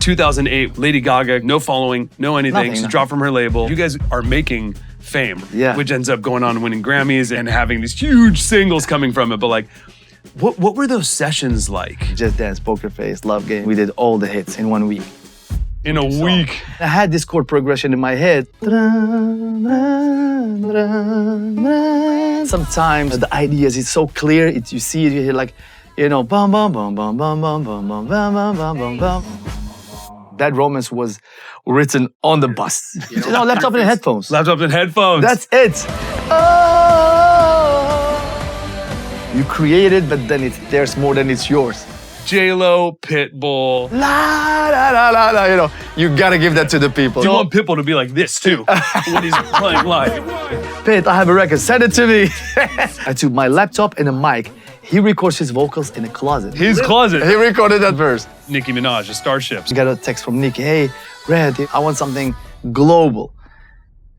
2008, Lady Gaga, no following, no anything. She's dropped from her label. You guys are making fame, which ends up going on and winning Grammys and having these huge singles coming from it. But like, what were those sessions like? Just Dance, Poker Face, Love Game. We did all the hits in 1 week. In a week? I had this chord progression in my head. Sometimes the ideas, it's so clear. You see it, you hear like, you know, bum, bum, bum, bum, bum, bum, bum, bum, bum, bum, bum, bum, bum. That romance was written on the bus. You know, laptop and headphones. Laptop and headphones. That's it. Oh. You create it, but then there's more than it's yours. J.Lo, Pitbull. La, la, la, la, la, you know, you gotta give that to the people. You want Pitbull to be like this too, when he's playing live. Pit, I have a record, send it to me. I took my laptop and a mic. He records his vocals in a closet. His closet? He recorded that verse. Nicki Minaj, the Starships. I got a text from Nicki, hey, Red, I want something global.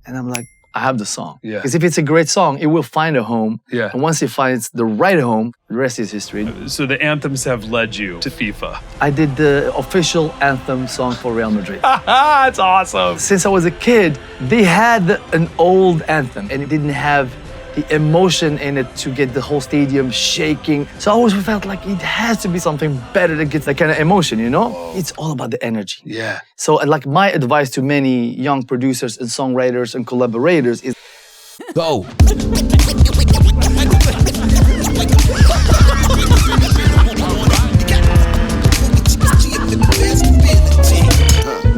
And I'm like, I have the song. Yeah. Because if it's a great song, it will find a home. Yeah. And once it finds the right home, the rest is history. So the anthems have led you to FIFA. I did the official anthem song for Real Madrid. It's awesome. Since I was a kid, they had an old anthem and it didn't have the emotion in it to get the whole stadium shaking. So I always felt like it has to be something better that gets that kind of emotion, you know? Whoa. It's all about the energy. Yeah. So like my advice to many young producers and songwriters and collaborators is go.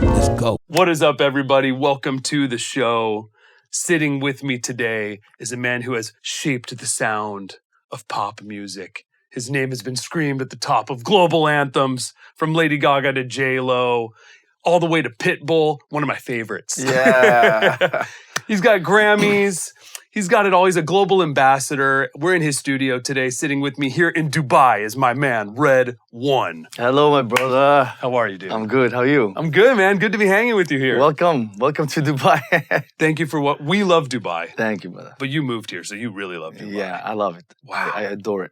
Let's go. What is up, everybody? Welcome to the show. Sitting with me today is a man who has shaped the sound of pop music. His name has been screamed at the top of global anthems, from Lady Gaga to J.Lo, all the way to Pitbull, one of my favorites. Yeah. He's got Grammys. He's got it all. He's a global ambassador. We're in his studio today. Sitting with me here in Dubai is my man, REDONE'S. Hello, my brother. How are you, dude? I'm good. How are you? I'm good, man. Good to be hanging with you here. Welcome. Welcome to Dubai. Thank you for what we love Dubai. Thank you, brother. But you moved here, so you really love Dubai. Yeah, I love it. Wow. I adore it.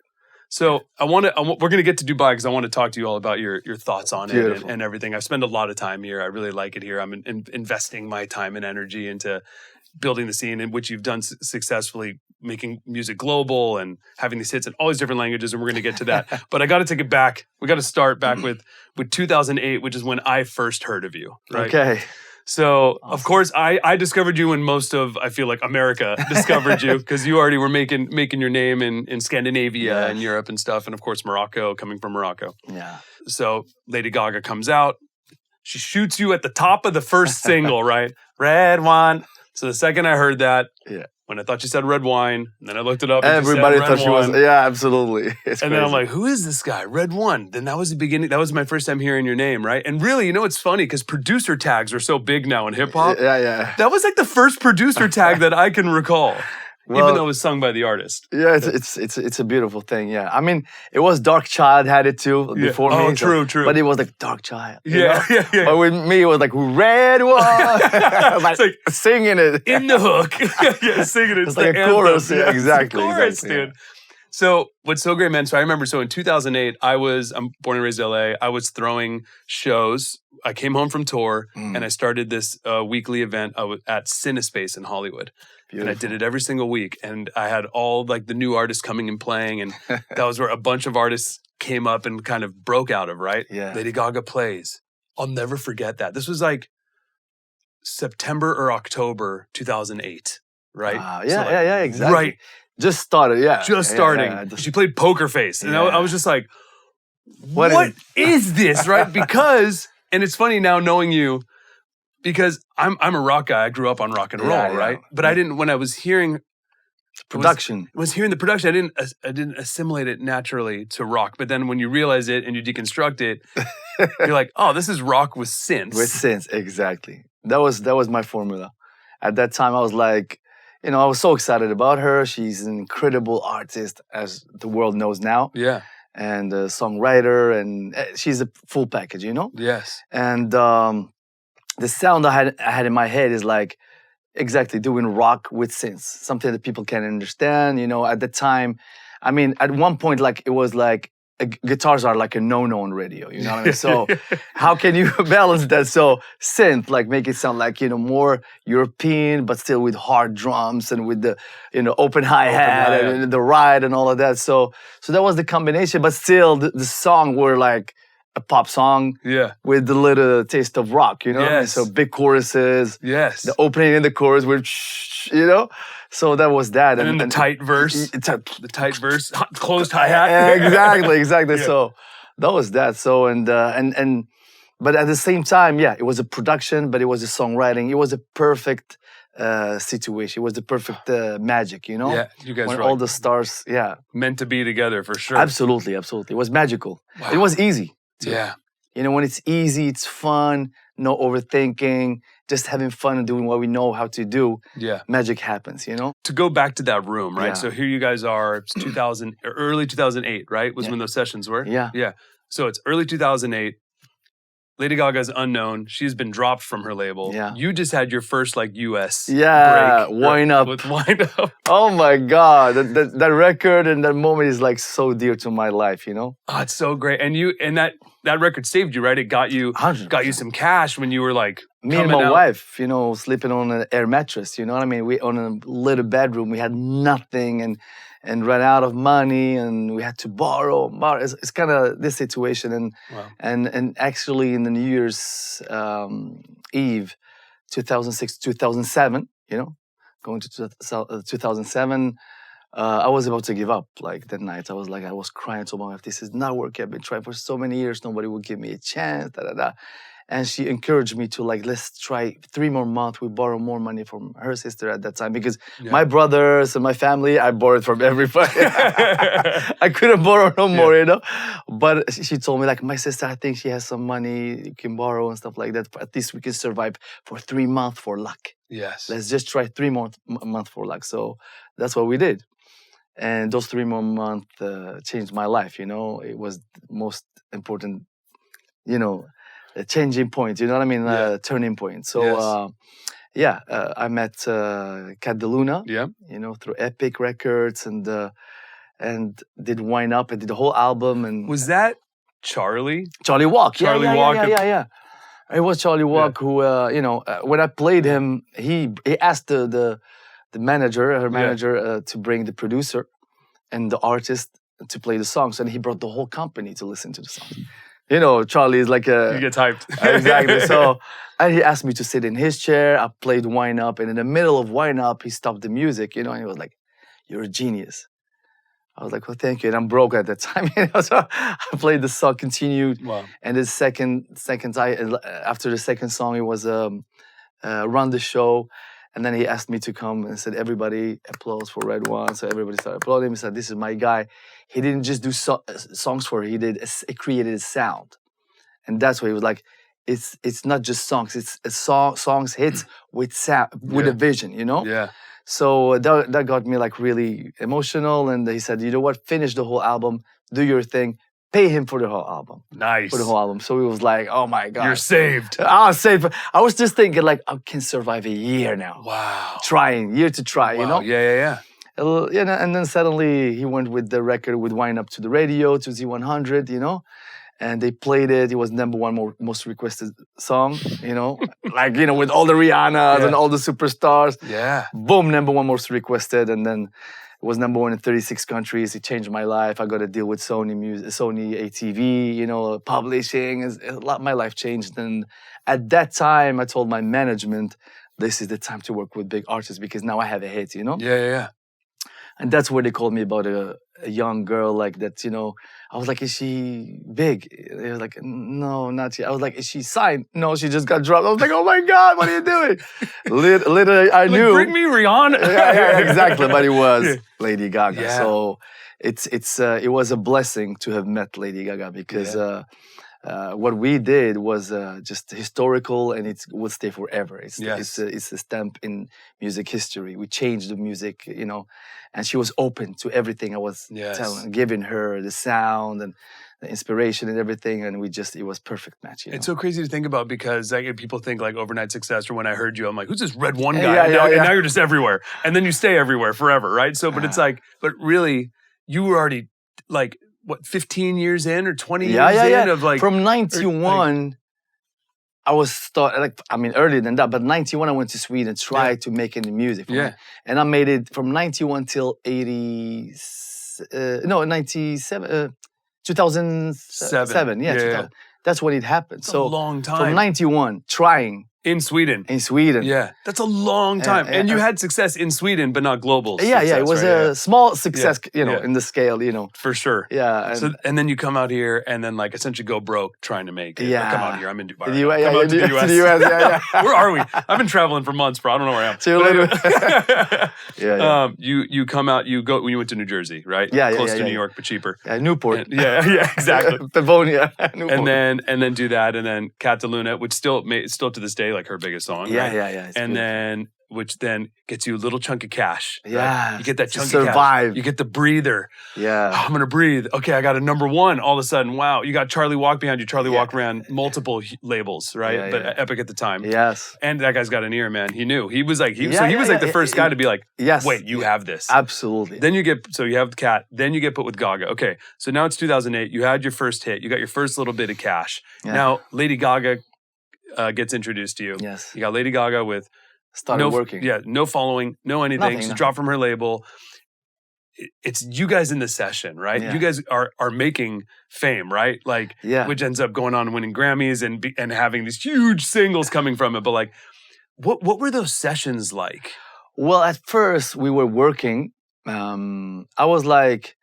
So we're going to get to Dubai because I want to talk to you all about your thoughts on it and everything. I've spent a lot of time here. I really like it here. I'm investing my time and energy into building the scene, in which you've done successfully, making music global and having these hits in all these different languages, and we're going to get to that. But I got to take it back. We got to start back with 2008, which is when I first heard of you. Right? Okay. So, Of course, I discovered you when most of, I feel like, America discovered you, because you already were making your name in Scandinavia and Europe and stuff, and of course, Morocco, coming from Morocco. Yeah. So Lady Gaga comes out. She shoots you at the top of the first single, right? Red Wine. So the second I heard that, when I thought you said red wine, and then I looked it up and everybody said red thought she wine. was, yeah, absolutely. It's and then I'm like, who is this guy? Red One. Then that was the beginning. That was my first time hearing your name, right? And really, you know, it's funny because producer tags are so big now in hip hop. Yeah. That was like the first producer tag that I can recall. Well, even though it was sung by the artist. Yeah, it's a beautiful thing. Yeah, I mean, it was Dark Child had it too before me. Oh, true. But it was like Dark Child. Yeah. But with me, it was like Red One. It's like singing it in the hook. Singing it. It's like a chorus. Yeah, exactly. Chorus, dude. Yeah. So what's so great, man? So I remember. So in 2008, I'm born and raised in LA. I was throwing shows. I came home from tour and I started this weekly event at Cinespace in Hollywood. Beautiful. And I did it every single week. And I had all like the new artists coming and playing. And that was where a bunch of artists came up and kind of broke out of, right? Yeah. Lady Gaga plays. I'll never forget that. This was like September or October 2008, right? Yeah, exactly. Right. Just started, yeah. Just starting. Yeah. She played Poker Face. And I was just like, what is this, right? Because, and it's funny now knowing you, because I'm a rock guy. I grew up on rock and roll, right? But I didn't, when I was hearing production, was hearing the production, I didn't assimilate it naturally to rock. But then when you realize it and you deconstruct it, you're like, oh, this is rock with synths. With synths, exactly. That was my formula. At that time, I was like, you know, I was so excited about her. She's an incredible artist, as the world knows now. Yeah. And a songwriter, and she's a full package, you know? Yes. And the sound I had in my head is like exactly doing rock with synths, something that people can understand. You know, at the time, I mean, at one point, like it was like guitars are like a no-no on radio, you know what I mean? So how can you balance that? So synth, like make it sound like, more European, but still with hard drums and with the, open hi-hat and the ride and all of that. So that was the combination, but still the song were like a pop song with a little taste of rock, you know? What I mean? So big choruses, the opening in the chorus with, So that was that. And then the tight verse. The tight verse, closed hi-hat. Exactly. Yeah. So that was that. So, but at the same time, it was a production, but it was a songwriting. It was a perfect situation. It was the perfect magic, Yeah, you guys when all the stars, meant to be together for sure. Absolutely. It was magical. Wow. It was easy. Too. Yeah. When it's easy, it's fun, no overthinking, just having fun and doing what we know how to do. Yeah. Magic happens, To go back to that room, right? Yeah. So here you guys are, it's 2000, early 2008, right? Was when those sessions were? Yeah. Yeah. So it's early 2008. Lady Gaga's unknown. She's been dropped from her label. Yeah. You just had your first US break. Wine Up. With Wine Up. Oh my God. That record and that moment is like so dear to my life, Oh, it's so great. And that record saved you, right? It got you 100%. Some cash when you were like me and my wife, sleeping on an air mattress, you know what I mean? We on a little bedroom, we had nothing and ran out of money and we had to borrow. It's kind of this situation. And actually in the New Year's Eve, 2006, 2007, going to 2007, I was about to give up. Like that night, I was crying to my wife, this is not working. I've been trying for so many years. Nobody would give me a chance, And she encouraged me to let's try 3 more months. We borrow more money from her sister at that time because my brothers and my family, I borrowed from everybody. I couldn't borrow no more, But she told me my sister, I think she has some money you can borrow and stuff like that. At least we can survive for 3 months for luck. Yes. Let's just try 3 more months for luck. So that's what we did. And those 3 more months changed my life, It was the most important, a changing point, you know what I mean? Turning point. So, I met Cat DeLuna, through Epic Records and did Wine Up and did the whole album. And was that Charlie? Charlie Walk. Charlie Walk. Yeah. It was Charlie Walk who, when I played him, he asked the manager, to bring the producer and the artist to play the songs, and he brought the whole company to listen to the songs. Charlie is like a... You get hyped. Exactly. So, and he asked me to sit in his chair. I played Wine Up, and in the middle of Wine Up, he stopped the music, and he was like, "You're a genius." I was like, "Well, thank you." And I'm broke at that time, So I played the song, continued. Wow. And the second after the second song, it was Run the Show. And then he asked me to come and said, "Everybody applause for Red One." So everybody started applauding. He said, "This is my guy." He didn't just do songs for her. He created a sound. And that's why he was like, it's not just songs. It's songs hits with sound, with a vision, Yeah. So that got me really emotional. And he said, "You know what? Finish the whole album. Do your thing. Pay him for the whole album." Nice. For the whole album. So it was like, oh my God. You're saved. Saved. I was just thinking I can survive a year now. Wow. Year to try, Yeah. And then suddenly he went with the record with Wine Up to the radio, to Z100, and they played it. It was #1 most requested song, with all the Rihannas and all the superstars. Yeah. Boom, #1 most requested. And then it was #1 in 36 countries. It changed my life. I got a deal with Sony ATV, publishing. My life changed. And at that time, I told my management, this is the time to work with big artists because now I have a hit, Yeah. And that's where they called me about a young girl like that, I was like, "Is she big?" They were like, "No, not yet." I was like, "Is she signed?" "No, she just got dropped." I was like, "Oh my God, what are you doing?" Literally, I knew. Bring me Rihanna. yeah, exactly. But it was Lady Gaga. Yeah. So it was a blessing to have met Lady Gaga because what we did was just historical and it will stay forever. It's a stamp in music history. We changed the music, and she was open to everything I was giving her, the sound and the inspiration and everything, and it was perfect match. It's so crazy to think about because people think overnight success, or when I heard you, I'm like, who's this Red One guy? And now you're just everywhere. And then you stay everywhere forever, right? So, but it's but really, you were already what, 15 years in or 20 years in of like from 91. I was earlier than that, but 91 I went to Sweden, tried to make any music. And I made it from 91 till 97. 2007. Yeah. That's when it happened. That's a long time. From 91, trying. In Sweden. Yeah. That's a long time. And you had success in Sweden, but not global success. Yeah. It was a small success, in the scale, For sure. Yeah. And then you come out here and then like essentially go broke trying to make it. Yeah. Like, come out here. I'm in Dubai. Come out to the US. The US, yeah. Where are we? I've been traveling for months, bro. I don't know where I am. See you later. You come out, you went to New Jersey, right? Yeah. Close to New York, but cheaper. Yeah, Newport. Exactly. Pavonia. Newport. And then do that. And then Cataluna, which still to this day, like her biggest song. Yeah. And then, which then gets you a little chunk of cash. Yeah. Right? You get that chunk of survive. cash. You get the breather. Yeah. I'm going to breathe. Okay, I got a number one. All of a sudden, wow. You got Charlie Walk behind you. Charlie Walk ran multiple labels, right? But Epic at the time. Yes. And that guy's got an ear, man. He knew. He was like, the first guy to be like, wait, you have this. Absolutely. Then you have the Cat. Then you get put with Gaga. Okay, so now it's 2008. You had your first hit. You got your first little bit of cash. Yeah. Now, Lady Gaga gets introduced to you. Yes. You got Lady Gaga with working. Yeah, no following, no anything. She's dropped from her label. It's you guys in the session, right? Yeah. You guys are making fame, right? Like, which ends up going on and winning Grammys and having these huge singles coming from it. But like, what were those sessions like? Well, at first we were working. I was like,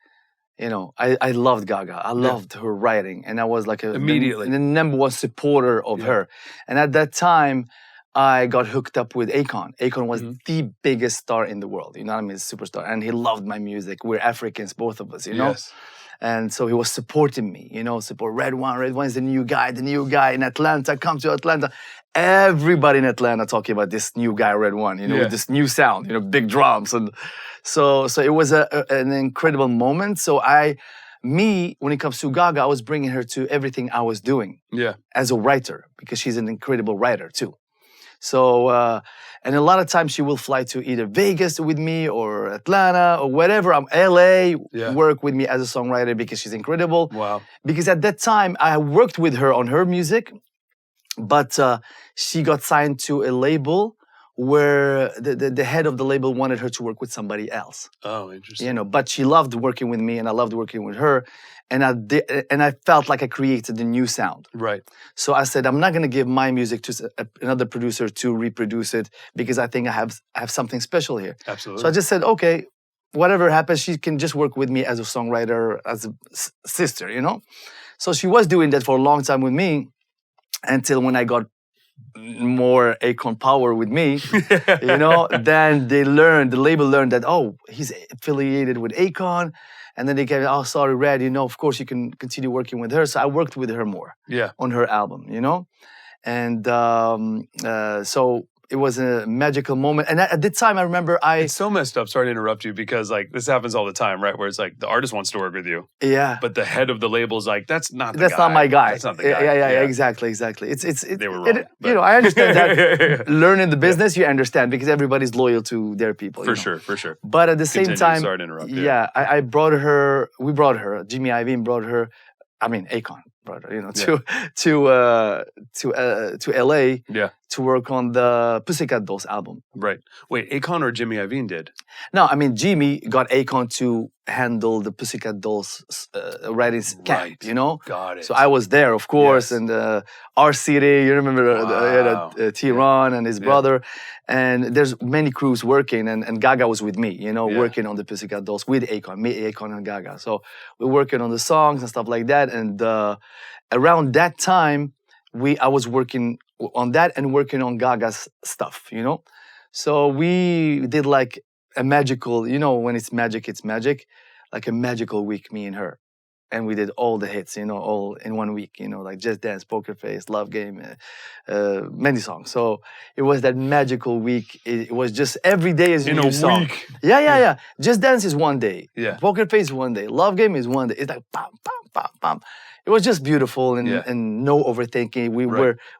I loved Gaga. I loved her writing, and I was like immediately the number one supporter of her. And at that time, I got hooked up with Akon. Akon was the biggest star in the world. You know what I mean? Superstar, and he loved my music. We're Africans, both of us. You know. Yes. And so he was supporting me. Support Red One. Red One is the new guy in Atlanta. Come to Atlanta. Everybody in Atlanta talking about this new guy, Red One. With this new sound. Big drums and. So it was an incredible moment. So when it comes to Gaga, I was bringing her to everything I was doing as a writer, because she's an incredible writer too. So, and a lot of times she will fly to either Vegas with me or Atlanta or whatever. LA, work with me as a songwriter because she's incredible. Wow. Because at that time, I worked with her on her music, but she got signed to a label where the head of the label wanted her to work with somebody else. Oh, interesting. But she loved working with me and I loved working with her. And I felt like I created a new sound. Right. So I said, I'm not going to give my music to another producer to reproduce it, because I think I have something special here. Absolutely. So I just said, okay, whatever happens, she can just work with me as a songwriter, as a sister, So she was doing that for a long time with me, until when I got more Akon power with me, then the label learned that, he's affiliated with Akon. And then they came, sorry, Red, of course you can continue working with her. So I worked with her more on her album, And so it was a magical moment. And at the time, I remember It's so messed up, sorry to interrupt you, because like this happens all the time, right? Where it's like the artist wants to work with you. Yeah. But the head of the label is like, that's not my guy. That's not the guy. Yeah, exactly. They were wrong. I understand that. Learning the business, you understand, because everybody's loyal to their people. For sure. But at the same time, sorry to interrupt. I brought her, Jimmy Iovine brought her, Akon brought her, to LA to work on the Pussycat Dolls album. Right. Wait, Akon or Jimmy Iovine did? No, Jimmy got Akon to handle the Pussycat Dolls writing camp, Got it. So I was there, of course, and our city, you remember T-Ron and his brother, and there's many crews working, and Gaga was with me, working on the Pussycat Dolls with Akon, me, Akon, and Gaga. So we're working on the songs and stuff like that, and around that time, I was working on that and working on Gaga's stuff, So we did like a magical, when it's magic, like a magical week, me and her. And we did all the hits, all in 1 week, like Just Dance, Poker Face, Love Game, many songs. So it was that magical week. It was just every day is a new song. Week. Yeah. Just Dance is 1 day. Yeah. Poker Face is 1 day. Love Game is 1 day. It's like bam, bam, bam, bam. It was just beautiful and no overthinking.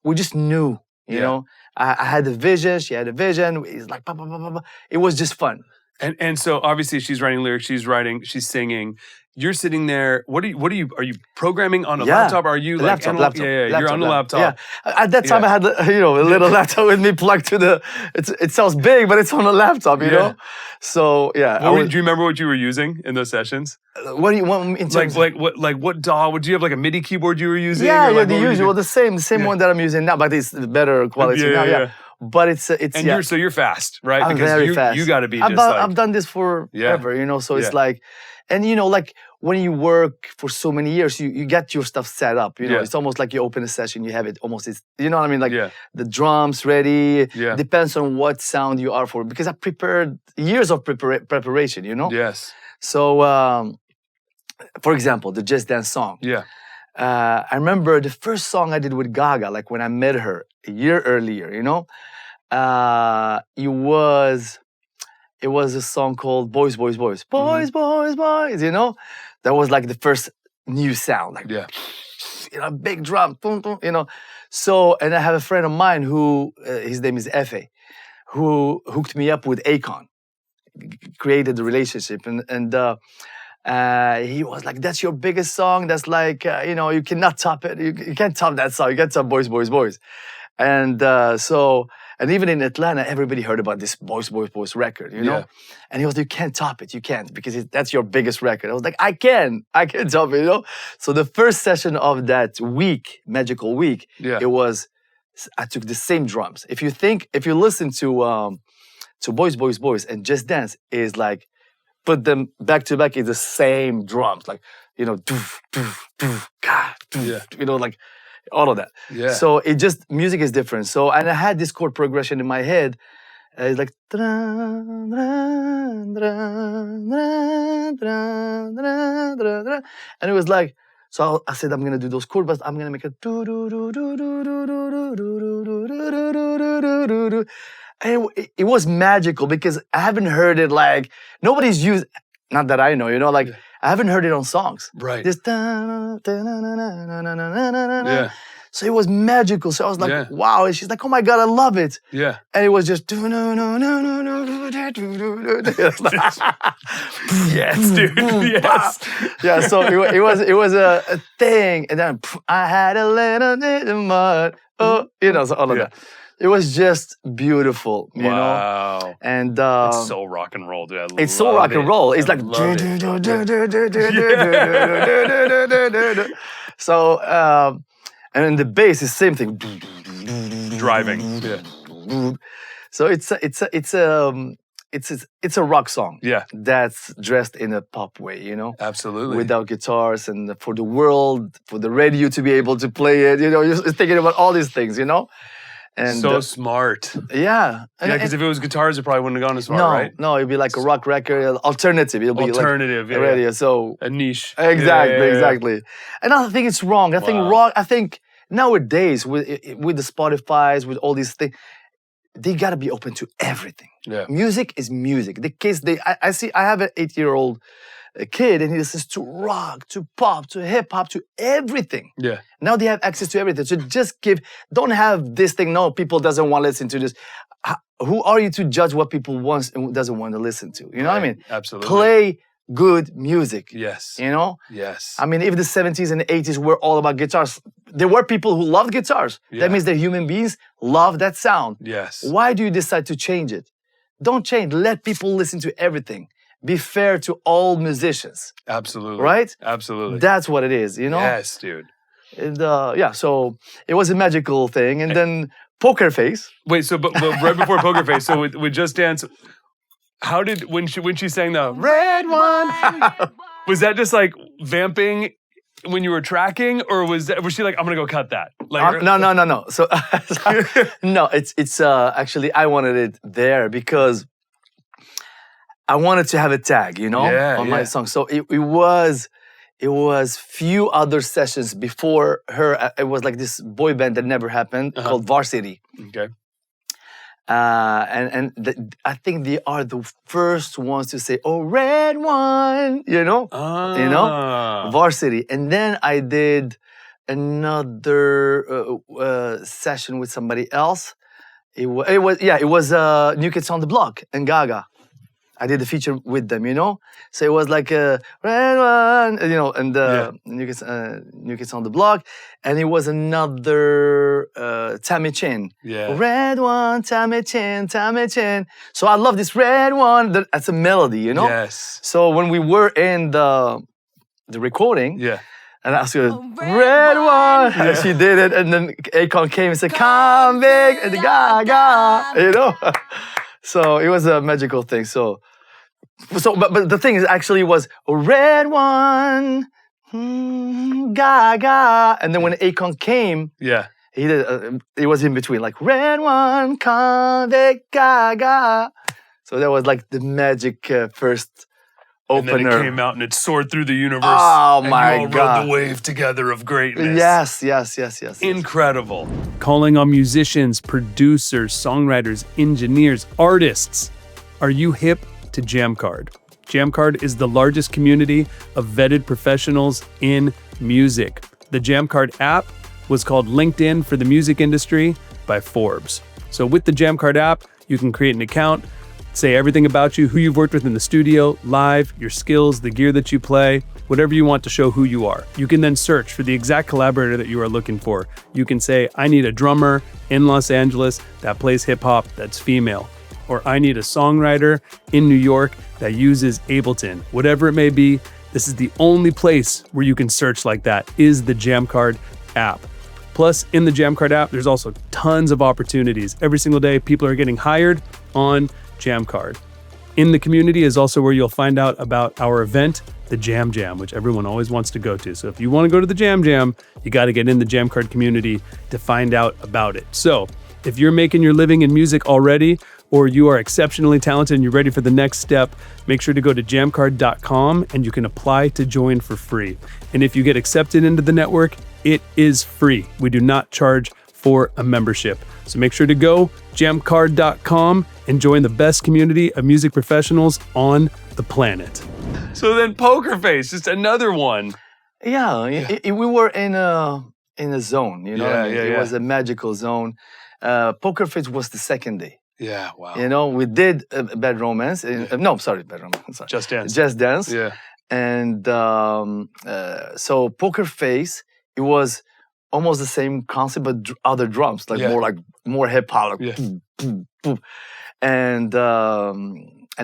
We just knew, you know. I had a vision, she had a vision. It's like, bah, bah, bah, bah, bah. It was just fun. And so obviously she's writing lyrics, she's singing. You're sitting there. Are you programming on a laptop? Are you like laptop? You're on the laptop. Yeah. At that time I had a little laptop with me plugged to the. It sounds big, but it's on a laptop, you know. So yeah. Do you remember what you were using in those sessions? What do you want in terms what DAW? Would you have like a MIDI keyboard you were using? Yeah, the usual, the same one that I'm using now, but it's better quality now. Yeah. But it's so you're fast, right? I'm very fast. You got to be. I've done this forever, you know. So it's like, and you know, like when you work for so many years, you get your stuff set up. You know, it's almost like you open a session, you have it almost. You know what I mean? Like the drums ready. Yeah. Depends on what sound you are for, because I prepared years of preparation. You know. Yes. So, for example, the Just Dance song. Yeah. I remember the first song I did with Gaga, like when I met her a year earlier, you know, it was a song called Boys, Boys, Boys, Boys, Boys, Boys, you know, that was like the first new sound, like, you know, big drum, boom, boom, you know. So, and I have a friend of mine who, his name is Efe, who hooked me up with Akon, created the relationship, and he was like, that's your biggest song. That's like, you know, you cannot top it. You can't top that song. You can't top Boys, Boys, Boys. And and even in Atlanta, everybody heard about this Boys, Boys, Boys record, you know? And he was like, you can't top it. You can't, because that's your biggest record. I was like, I can top it, you know? So the first session of that week, magical week, I took the same drums. If you listen to Boys, Boys, Boys and Just Dance is like, put them back to back in the same drums, like, you know, doof, doof, doof, ka, doof, you know, like all of that. Yeah. So it just, music is different. So, and I had this chord progression in my head. It's like, and it was like, so I said, I'm going to do those chords, but I'm going to make it do, do, do, do, do, do, do, do, do, do, do, do, do. And it was magical because I haven't heard it like, nobody's used, not that I know, you know, like I haven't heard it on songs. Right. This So it was magical. So I was like, wow. And she's like, oh my God, I love it. Yeah. And it was just yes, dude. Yes. Yeah. So it was a thing. And then I had a little bit of mud. Oh, you know, so all of that. It was just beautiful, you know? And it's so rock and roll, dude. It's so rock and roll. It's like so and then the bass is same thing. Driving. Yeah. So it's a rock song. Yeah. That's dressed in a pop way, you know? Absolutely. Without guitars, and for the world, for the radio to be able to play it, you know, you're thinking about all these things, you know? And so smart. Yeah. Because if it was guitars, it probably wouldn't have gone as far, right? No, it'd be like a rock record, alternative. It'll be alternative, like radio. So a niche. Exactly. And I think it's wrong. I think nowadays with the Spotify's, with all these things, they gotta be open to everything. Yeah. Music is music. The kids, I have an 8-year-old kid, and he listens to rock, to pop, to hip hop, to everything. Yeah. Now they have access to everything. So don't have this thing. No, people doesn't want to listen to this. Who are you to judge what people want and doesn't want to listen to? You know what I mean? Absolutely. Play good music. Yes. You know? Yes. I mean, if the 70s and the 80s were all about guitars, there were people who loved guitars. Yeah. That means that human beings love that sound. Yes. Why do you decide to change it? Don't change. Let people listen to everything. Be fair to all musicians. Absolutely. Right? Absolutely. That's what it is, you know? Yes, dude. And so it was a magical thing. And then Poker Face. Wait, so but right before Poker Face, so with Just Dance, how did when she sang the red one, was that just like vamping when you were tracking, or was she like, I'm gonna go cut that? Like no. So no, it's actually I wanted it there because I wanted to have a tag, you know, on my song. So it was few other sessions before her. It was like this boy band that never happened called Varsity. Okay. I think they are the first ones to say, "Oh, red one," you know, Varsity. And then I did another session with somebody else. It was New Kids on the Block and Gaga. I did the feature with them, you know? So it was like a red one, you know, and New Kids on the Block. And it was another Tammy Chin. Yeah. Red one, Tammy Chin, Tammy Chin. So I love this red one. That's a melody, you know? Yes. So when we were in the recording, Yeah. and I asked her, red one. Yeah. And she did it. And then Akon came and said, come big, and the Gaga, you know? So it was a magical thing. So but the thing is, actually was a red one, Gaga. And then when Akon came, Yeah. he did, it was in between, like red one, come big, Gaga. So that was like the magic first opener. And then it came out and it soared through the universe. Oh and my you all God. rode the wave together of greatness. Yes. Incredible. Calling on musicians, producers, songwriters, engineers, artists. Are you hip to Jamcard? Jamcard is the largest community of vetted professionals in music. The Jamcard app was called LinkedIn for the music industry by Forbes. So with the Jamcard app, you can create an account, say everything about you, who you've worked with in the studio, live, your skills, the gear that you play, whatever you want to show who you are. You can then search for the exact collaborator that you are looking for. You can say, I need a drummer in Los Angeles that plays hip hop that's female. Or I need a songwriter in New York that uses Ableton. Whatever it may be, this is the only place where you can search like that, is the Jamcard app. Plus, in the Jamcard app, there's also tons of opportunities. Every single day, people are getting hired on Jamcard. In the community is also where you'll find out about our event, the Jam Jam, which everyone always wants to go to. So if you want to go to the Jam Jam, you got to get in the Jamcard community to find out about it. So if you're making your living in music already, or you are exceptionally talented and you're ready for the next step, make sure to go to jamcard.com and you can apply to join for free. And if you get accepted into the network, it is free. We do not charge for a membership. So make sure to go jamcard.com and join the best community of music professionals on the planet. So then Poker Face, just another one. Yeah. We were in a zone, you know what I mean? It was a magical zone. Poker Face was the second day. Yeah, wow. You know, we did Bad Romance. No, sorry, Bad Romance. Sorry. Just Dance. Just Dance. Yeah. And so Poker Face, it was almost the same concept, but other drums, more hip hop, like boom, boom, boom. And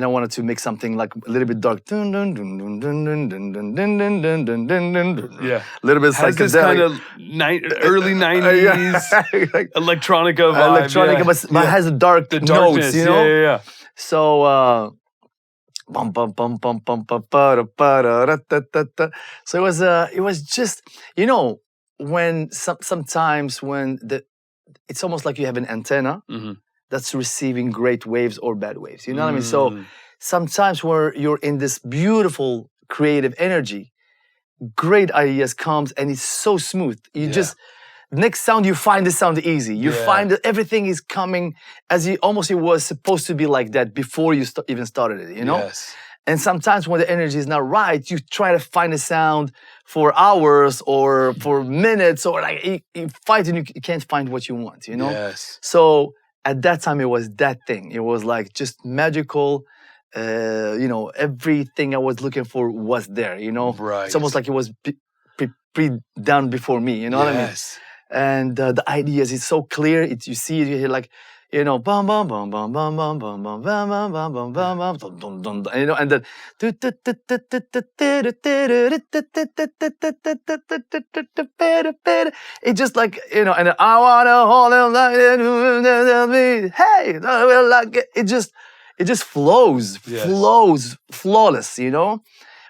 I wanted to make something like a little bit dark. Dun, dun, dun, dun, dun, dun, dun, dun, dun, dun, dun, dun, dun, dun. Yeah. A little bit has psychedelic. This kind of early 90s like, electronica vibe. Electronica, but has a dark notes, you know? Yeah. So, bum, bum, bum, bum, bum, bum, ba, ba, da, da, da, da. So it was just, you know, when sometimes when it's almost like you have an antenna that's receiving great waves or bad waves. You know what I mean? So sometimes where you're in this beautiful creative energy, great ideas comes and it's so smooth. You just, next sound, you find the sound easy. You find that everything is coming as it was supposed to be like that before you even started it, you know? Yes. And sometimes when the energy is not right, you try to find a sound for hours or for minutes, or like you fight and you can't find what you want, you know? Yes. So at that time, it was that thing. It was like just magical. You know, everything I was looking for was there, you know? Right. It's almost like it was pre-done before me, you know what I mean? And the ideas, it's so clear. You see it, you hear like, you know, bum bum bum bum bum bum bum bum bum bum bum bum bum bum dum dum dum, you know, and then it just like, you know, and then, I wanna hold him like hey, like it just flows, flawless, you know.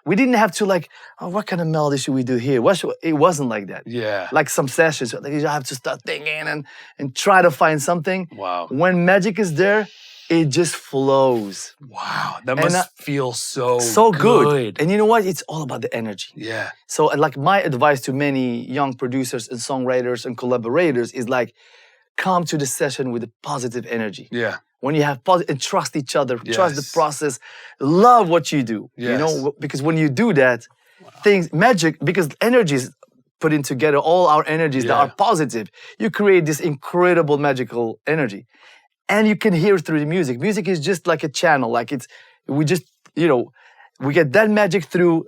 We didn't have to like, oh, what kind of melody should we do here? It wasn't like that. Yeah. Like some sessions, like you have to start thinking and try to find something. Wow. When magic is there, it just flows. Wow. That must feel so good. And you know what? It's all about the energy. Yeah. So like my advice to many young producers and songwriters and collaborators is like, come to the session with a positive energy. Yeah. When you have and trust each other, trust the process, love what you do, you know, because when you do that, magic, because energy is putting together all our energies that are positive, you create this incredible magical energy. And you can hear it through the music. Music is just like a channel, like We just, we get that magic through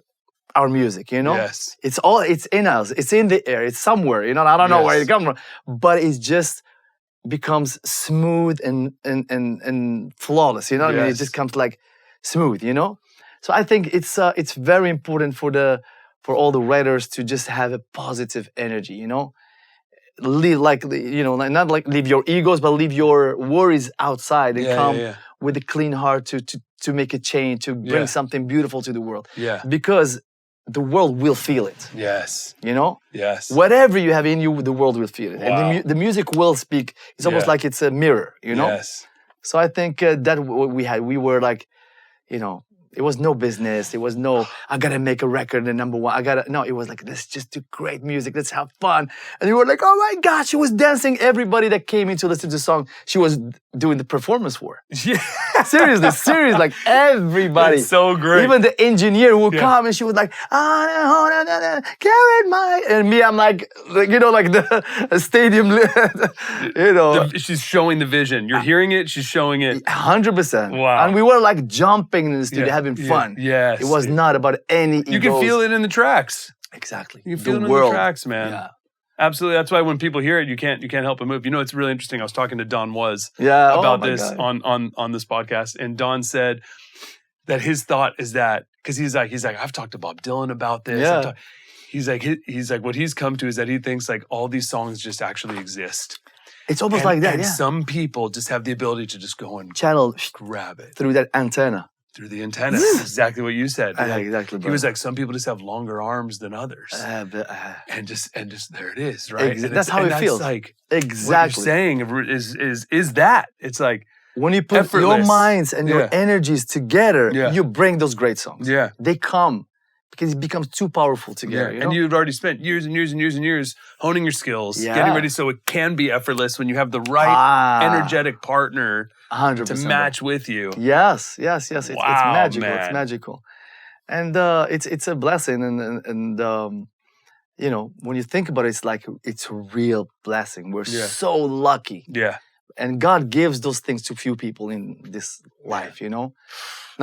our music, Yes. It's in us. It's in the air. It's somewhere, I don't know where it comes from, but it just becomes smooth and flawless, what I mean? It just comes like smooth, So I think it's very important for all the writers to just have a positive energy, Leave not like leave your egos, but leave your worries outside and come with a clean heart to make a change, to bring something beautiful to the world. Yeah. Because the world will feel it. Yes. Yes. Whatever you have in you, the world will feel it. Wow. And the music will speak. It's almost like it's a mirror, Yes. So I think that what we were like, it was no business. It was no, I gotta make a record and number one. No, it was like, let's just do great music. Let's have fun. And we were like, oh my God, she was dancing. Everybody that came in to listen to the song, she was doing the performance for. Yeah. Seriously, like everybody. That's so great. Even the engineer would come and she was like, carry my, and me, I'm like the stadium, She's showing the vision. You're hearing it, she's showing it. 100%. Wow. And we were like jumping in the studio, having fun. Yes. It was not about any egos. You can feel it in the tracks. Exactly. You can feel it in the tracks, man. Yeah. Absolutely. That's why when people hear it, you can't help but move. It's really interesting. I was talking to Don Was about this on this podcast, and Don said that his thought is that because he's like I've talked to Bob Dylan about this. Yeah. He's like what he's come to is that he thinks like all these songs just actually exist. It's almost like that. And some people just have the ability to just go and grab it through that antenna. Through the antenna. That's exactly what you said. Exactly. He was like, some people just have longer arms than others. And just there it is, right? That's how it feels. Like exactly. What you're saying is that. It's like when you put your minds and your energies together, you bring those great songs. Yeah. They come because it becomes too powerful together. And you've already spent years and years and years and years honing your skills, getting ready so it can be effortless when you have the right energetic partner 100%, to match with you. Yes. It's magical. Man. It's magical. And it's a blessing. And when you think about it, it's like it's a real blessing. We're so lucky. Yeah. And God gives those things to few people in this life, Not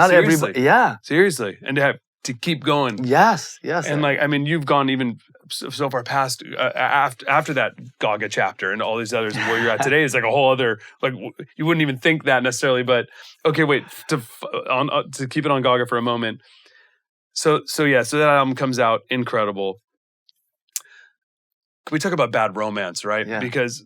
Seriously. everybody. Yeah. Seriously. And to keep going. Yes. And you've gone even so far past after that Gaga chapter and all these others, and where you're at today is like a whole other, like you wouldn't even think that necessarily, but okay, wait, to keep it on Gaga for a moment. So that album comes out, incredible. Can we talk about Bad Romance, right? Yeah. Because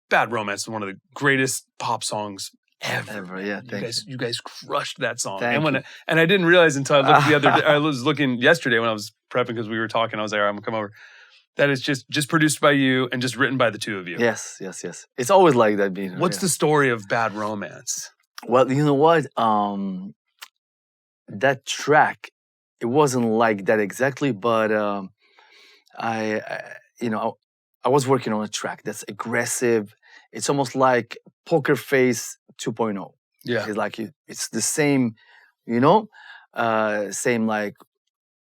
Bad Romance is one of the greatest pop songs ever. Yeah, you guys crushed that song. Thank you. And I didn't realize until I looked the other day. I was looking yesterday when I was prepping because we were talking. I was like, all right, I'm gonna come over. That is just produced by you and just written by the two of you. Yes. It's always like that, being. What's the story of Bad Romance? Well, you know what? That track, it wasn't like that exactly, but I was working on a track that's aggressive. It's almost like Poker Face 2.0. Yeah. It's like it's the same, same like,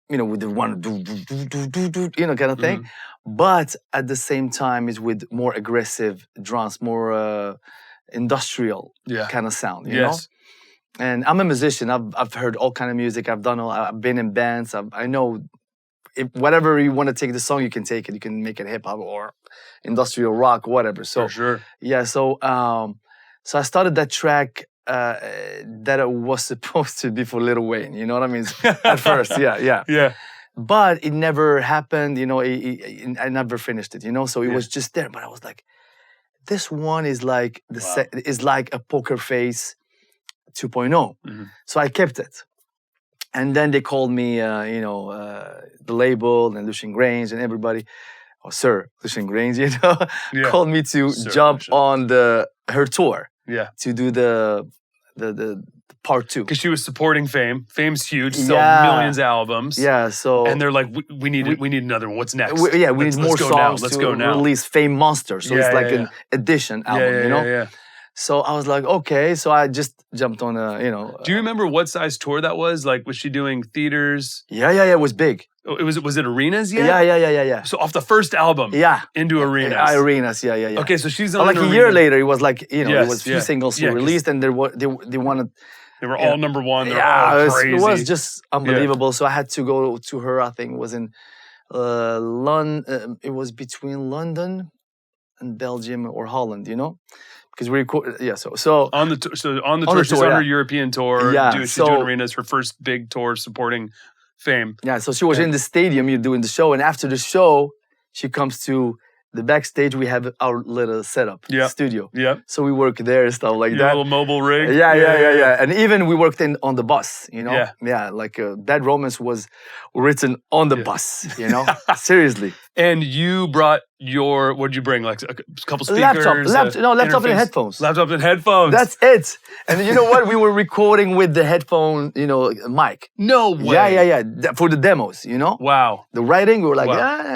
with the one kind of thing. Mm-hmm. But at the same time, it's with more aggressive drums, more industrial kind of sound, you know? And I'm a musician. I've heard all kind of music. I've been in bands. I know whatever you want to take the song, you can take it. You can make it hip hop or industrial rock, whatever. So for sure. Yeah. So I started that track that it was supposed to be for Lil Wayne. You know what I mean? At first, yeah. But it never happened. I never finished it. So it was just there. But I was like, this one is like is like a Poker Face 2.0. Mm-hmm. So I kept it. And then they called me, the label and Lucien Grange and everybody, Sir Lucien Grange, called me to jump on her tour. Yeah. To do the part 2. Because she was supporting Fame. Fame's huge, sell millions of albums. Yeah, so and they're like, we need another one. What's next? We need more songs Let's go now. Release Fame Monster. So it's like an edition album, Yeah. So I was like, okay. So I just jumped on Do you remember what size tour that was? Like, was she doing theaters? Yeah. It was big. Oh, was it arenas yet? Yeah. So off the first album, into arenas. Arenas, yeah. Okay, so she's on like a year later. It was like it was a few singles she released, and they wanted They were all number one. They were all crazy. It was just unbelievable. So I had to go to her. I think it was in London. It was between London and Belgium or Holland, you know, because we recorded. Yeah, so on the tour, she's on her European tour. Yeah, she's doing arenas. Her first big tour supporting Fame. Yeah, so she was in the stadium. You're doing the show, and after the show, she comes to the backstage. We have our little setup, studio. Yeah. So we work there and stuff like that. Little mobile rig. Yeah. And even we worked on the bus, you know. Yeah. Like Bad Romance was written on the bus, you know. Seriously. And you brought what did you bring? Like a couple speakers? Laptop and headphones. Laptop and headphones. That's it. And you know what? We were recording with the headphone, you know, mic. No way. Yeah. For the demos, you know. Wow. The writing, we were like,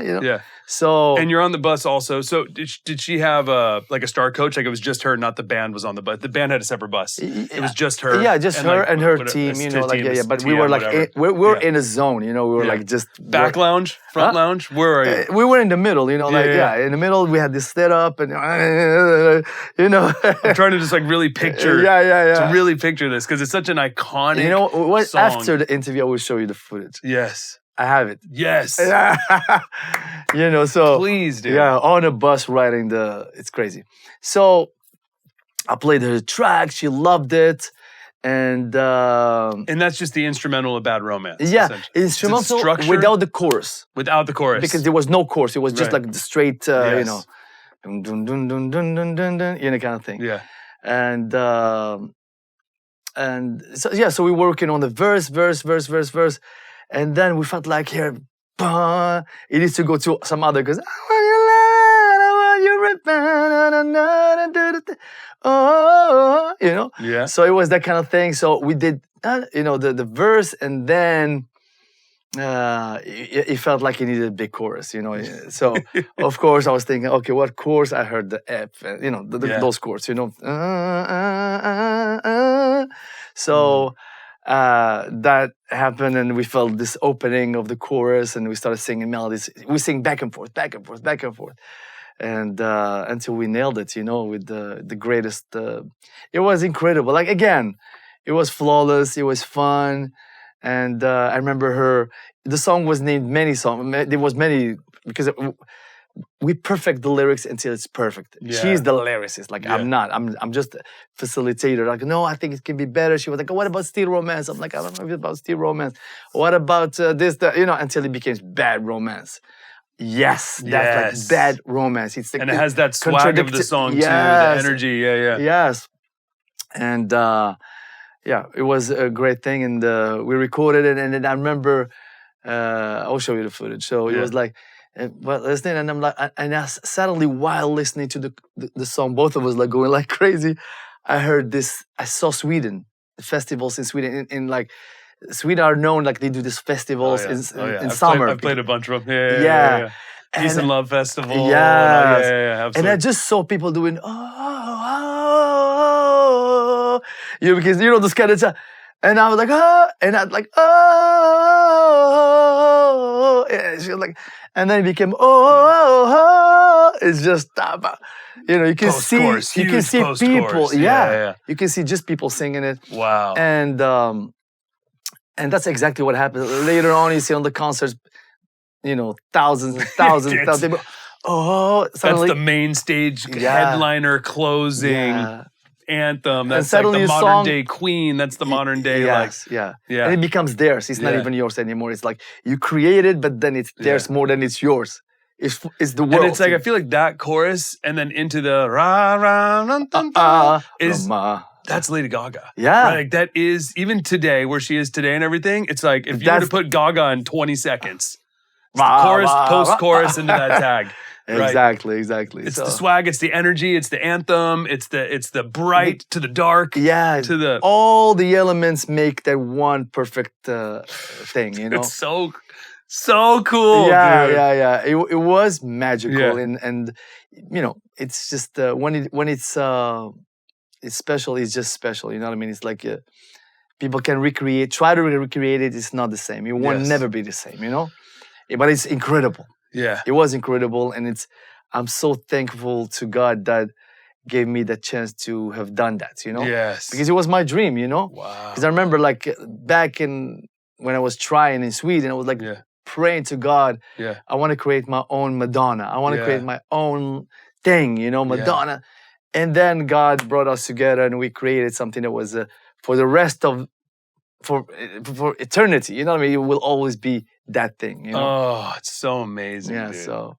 you know. Yeah. So and you're on the bus also. So did she have a star coach? Like it was just her, not the band was on the bus. The band had a separate bus. It was just her. Yeah, just her and her team. You know, like But we were like we were in a zone. You know, we were like just back lounge, front lounge. Where are you? We were in the middle. You know, in the middle we had this setup and you know. I'm trying to just like really picture. To really picture this because it's such an iconic. You know what? Song. After the interview, I will show you the footage. Yes. I have it. Yes. You know, so please, dude. Yeah, on a bus riding it's crazy. So I played her track. She loved it, and that's just the instrumental of Bad Romance. Yeah, instrumental without the chorus. Without the chorus, because there was no chorus. It was just like the straight, you know, dun dun dun dun dun dun dun dun, you know, kind of thing. Yeah, and so so we were working on the verse. And then we felt like here, it needs to go to some other because you know. Yeah. So it was that kind of thing. So we did, you know, the verse, and then it felt like it needed a big chorus, you know. So of course I was thinking, okay, what chorus? I heard the F, you know, those chords, you know. So. That happened, and we felt this opening of the chorus, and we started singing melodies. We sing back and forth, and until we nailed it, you know, with the greatest. It was incredible. Like again, it was flawless. It was fun, and I remember the song was named Many Song. There was many because we perfect the lyrics until it's perfect. Yeah. She's the lyricist. Like I'm not. I'm just a facilitator. Like no, I think it can be better. She was like, what about Steel Romance? I'm like, I don't know about Steel Romance. What about this? You know, until it became Bad Romance. Yes, that's like Bad Romance. It's and it has that swag of the song too, the energy. Yeah. Yes, and it was a great thing, and we recorded it, and then I remember. I'll show you the footage. So it was like. But listening, and I'm like, and suddenly while listening to the song, both of us like going like crazy. I heard this. I saw Sweden, festivals in Sweden. In like Sweden are known like they do these festivals in summer. I've played a bunch of them. Yeah. Peace and Love Festival. Yeah. And I just saw people doing you know, because you know this kind of stuff. And I was like, and I'd like, and she was like, and then it became, it's just, you know, you can see people, you can see just people singing it. Wow. And that's exactly what happened. Later on, you see on the concerts, you know, thousands and thousands of people. Suddenly, that's the main stage headliner closing. Anthem. That's like the modern day Queen. That's the modern day And it becomes theirs. It's not even yours anymore. It's like you create it, but then it's theirs more than it's yours. It's the world. And it's like I feel like that chorus and then into the ra ra dun, dun, dun, is that's Lady Gaga. Yeah. Right? Like that is even today where she is today and everything. It's like if you were to put Gaga in 20 seconds, it's the chorus, post-chorus into that tag. Right. Exactly. It's the swag, it's the energy, it's the anthem, it's the bright to the dark. Yeah. To the all the elements make that one perfect thing, you know. It's so cool. Yeah. It was magical and you know, it's just when it's special, it's just special, you know what I mean? It's like people can try to recreate it, it's not the same. It won't never be the same, you know? But it's incredible. Yeah. It was incredible, and I'm so thankful to God that gave me the chance to have done that, you know? Yes. Because it was my dream, you know? Wow. Because I remember like back when I was trying in Sweden, I was like praying to God, I want to create my own Madonna. I want to create my own thing, you know, Madonna. And then God brought us together and we created something that was for the rest of, for eternity, you know what I mean? It will always be that thing, you know? Oh, it's so amazing, Yeah, dude. so...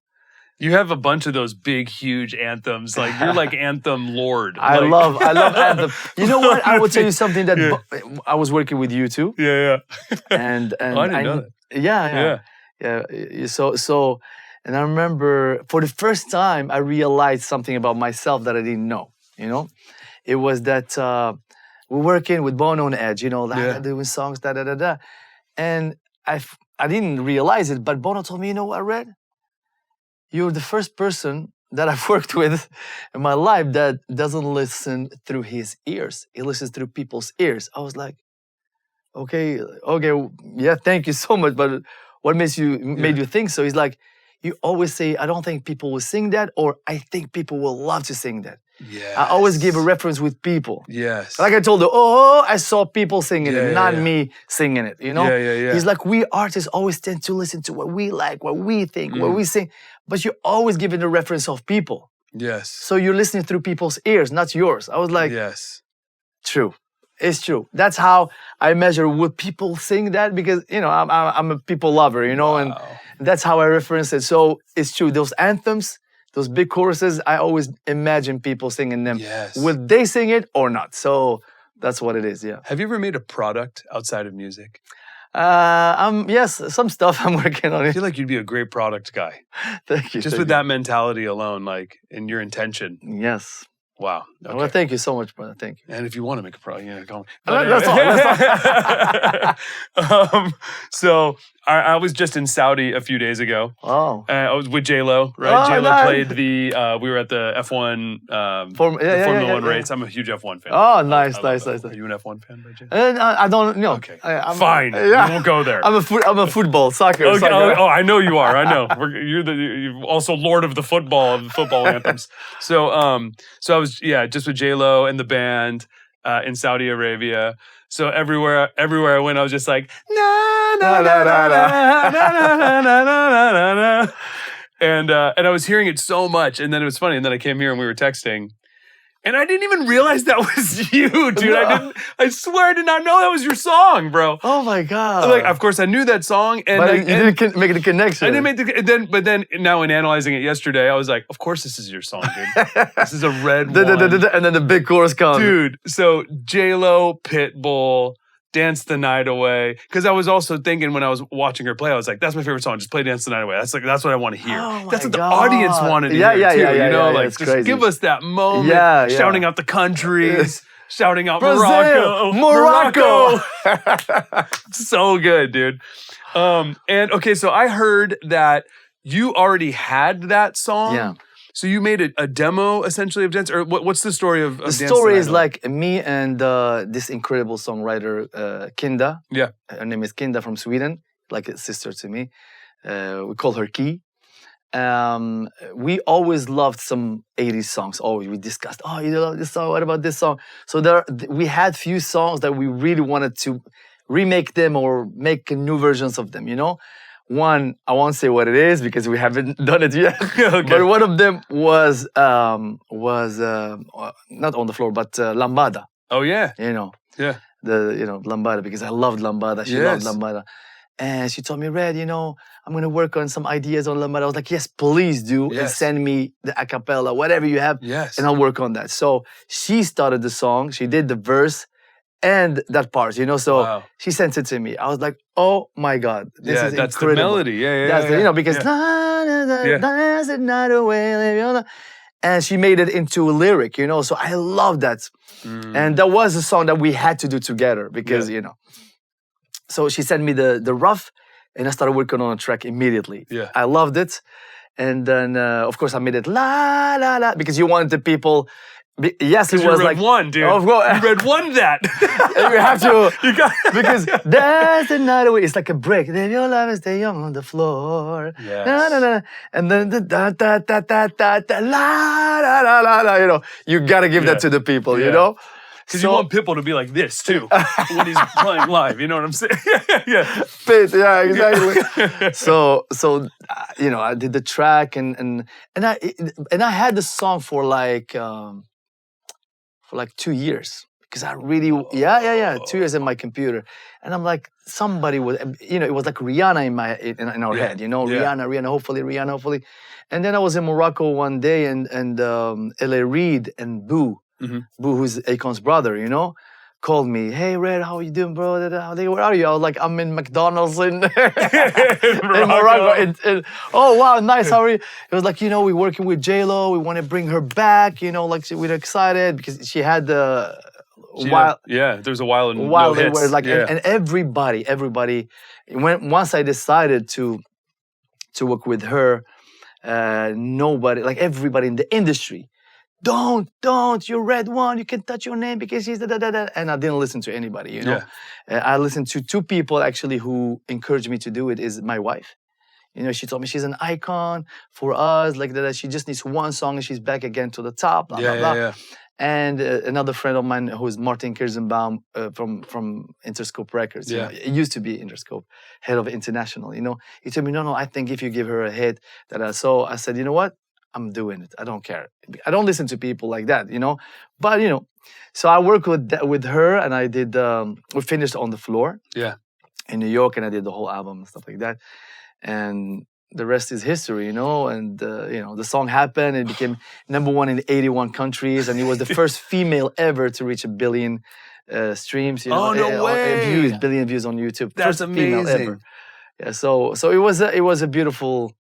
You have a bunch of those big, huge anthems. Like, you're like anthem lord. I love anthem. You know what? I will tell you something that I was working with you too. Yeah. And I didn't know that. Yeah. So, and I remember for the first time I realized something about myself that I didn't know. You know, it was that we're working with Bono on Edge. You know, doing songs, and I didn't realize it, but Bono told me, you know what, Red? You're the first person that I've worked with in my life that doesn't listen through his ears. He listens through people's ears. I was like, okay, yeah, thank you so much. But what made you think so? He's like, you always say, I don't think people will sing that, or I think people will love to sing that. Yeah. I always give a reference with people. Yes. Like I told you, I saw people singing it, not me singing it, you know? Yeah. He's like, we artists always tend to listen to what we like, what we think, what we sing, but you're always giving the reference of people. Yes. So you're listening through people's ears, not yours. I was like, yes. True. It's true. That's how I measure, would people sing that? Because, you know, I'm a people lover, you know, and that's how I reference it. So it's true. Those anthems, those big choruses, I always imagine people singing them. Yes. Would they sing it or not? So that's what it is, yeah. Have you ever made a product outside of music? Yes, some stuff I'm working on. I feel like you'd be a great product guy. Thank you. Just with that mentality alone, like, and your intention. Yes. Wow. Okay. Well, thank you so much, brother. Thank you. And if you want to make a product, call me. That's all. So I was just in Saudi a few days ago. Oh. I was with J.Lo, right? Oh, J.Lo nice. played we were at the F1, Formula One race. I'm a huge F1 fan. Oh, nice. Are you an F1 fan by chance? I don't know. Okay. I'm, fine. We won't go there. I'm a football, soccer. Okay. Soccer. Oh, I know you are. I know. You're also lord of the football anthems. So I was just with J.Lo and the band in Saudi Arabia. So everywhere I went, I was just like na na na na na na na na na, and I was hearing it so much, and then it was funny. And then I came here and we were texting. And I didn't even realize that was you, dude. No. I swear I did not know that was your song, bro. Oh my God. Like, of course I knew that song. And but you didn't make the connection. I didn't make but then now in analyzing it yesterday, I was like, of course this is your song, dude. This is a red one. And then the big chorus comes. Dude, so J.Lo, Pitbull, Dance the Night Away. Because I was also thinking when I was watching her play, I was like, that's my favorite song. Just play Dance the Night Away. That's what I want to hear. Oh that's what God. the audience wanted to hear too. You know, like just crazy. give us that moment. Shouting out the countries, shouting out Brazil, Morocco. So good, dude. And okay, so I heard that you already had that song. Yeah. So you made a demo essentially of Dance, or what's the story of Dance? The story is like me and this incredible songwriter, Kinda. Yeah. Her name is Kinda from Sweden, like a sister to me. We call her Key. We always loved some 80s songs. Always, we discussed, you love this song, what about this song? So we had few songs that we really wanted to remake them or make new versions of them, you know? One, I won't say what it is because we haven't done it yet. Okay. But one of them was not on the floor, but Lambada. Oh yeah. You know. Yeah. Lambada, because I loved Lambada. She loved Lambada. And she told me, Red, I'm gonna work on some ideas on Lambada. I was like, yes, please do. Yes. And send me the a cappella, whatever you have. Yes. And I'll work on that. So she started the song, she did the verse and that part, so she sent it to me. I was like, oh my God, this is that's incredible. the melody. That's because dance the night away, and she made it into a lyric, so I love that. And that was a song that we had to do together because, so she sent me the rough and I started working on a track immediately. Yeah. I loved it. And then, of course, I made it la, la, la, because you wanted the people Yes, it You was read like one, dude. Of course. You read one that. You have to. You got Because there's another way. It's like a break. Then your love is stay young on the floor. Yes. Na, na, na. And then the da da da da da da la la la la la. You know, you gotta give that to the people. You know. Because you want Pitbull to be like this too when he's playing live. You know what I'm saying? Yeah. Fit, yeah, exactly. So you know, I did the track and I had the song for like 2 years because I really 2 years in my computer, and I'm like somebody was, you know, it was like Rihanna in our head, you know, Rihanna, hopefully, and then I was in Morocco one day and L.A. Reid and Boo, who's Akon's brother, you know, called me. Hey, Red, how you doing, bro? Where are you? I was like, I'm in McDonald's in Morocco. Oh, wow, nice. How are you? It was like, you know, we're working with J.Lo. We want to bring her back. You know, like we're excited because she had the there's a while in while no they hits. were like, and everybody. Once I decided to work with her, nobody, like everybody in the industry. Don't, you're Red One, you can touch your name because she's da-da-da-da. And I didn't listen to anybody, you know. I listened to two people actually who encouraged me to do it, is my wife. You know, she told me she's an icon for us, like that. She just needs one song and she's back again to the top, blah, blah, blah. And another friend of mine who is Martin Kirzenbaum from Interscope Records. You know, it used to be Interscope, head of international, you know. He told me, no, I think if you give her a hit, so I said, you know what? I'm doing it. I don't care. I don't listen to people like that, you know. But you know, so I worked with her, and I did. We finished On the Floor, in New York, and I did the whole album and stuff like that. And the rest is history, you know. And you know, the song happened. It became #1 in 81 countries, and it was the first female ever to reach 1 billion streams. You know, oh no way! Billion views on YouTube. That's first amazing. Female ever. Yeah. So it was a beautiful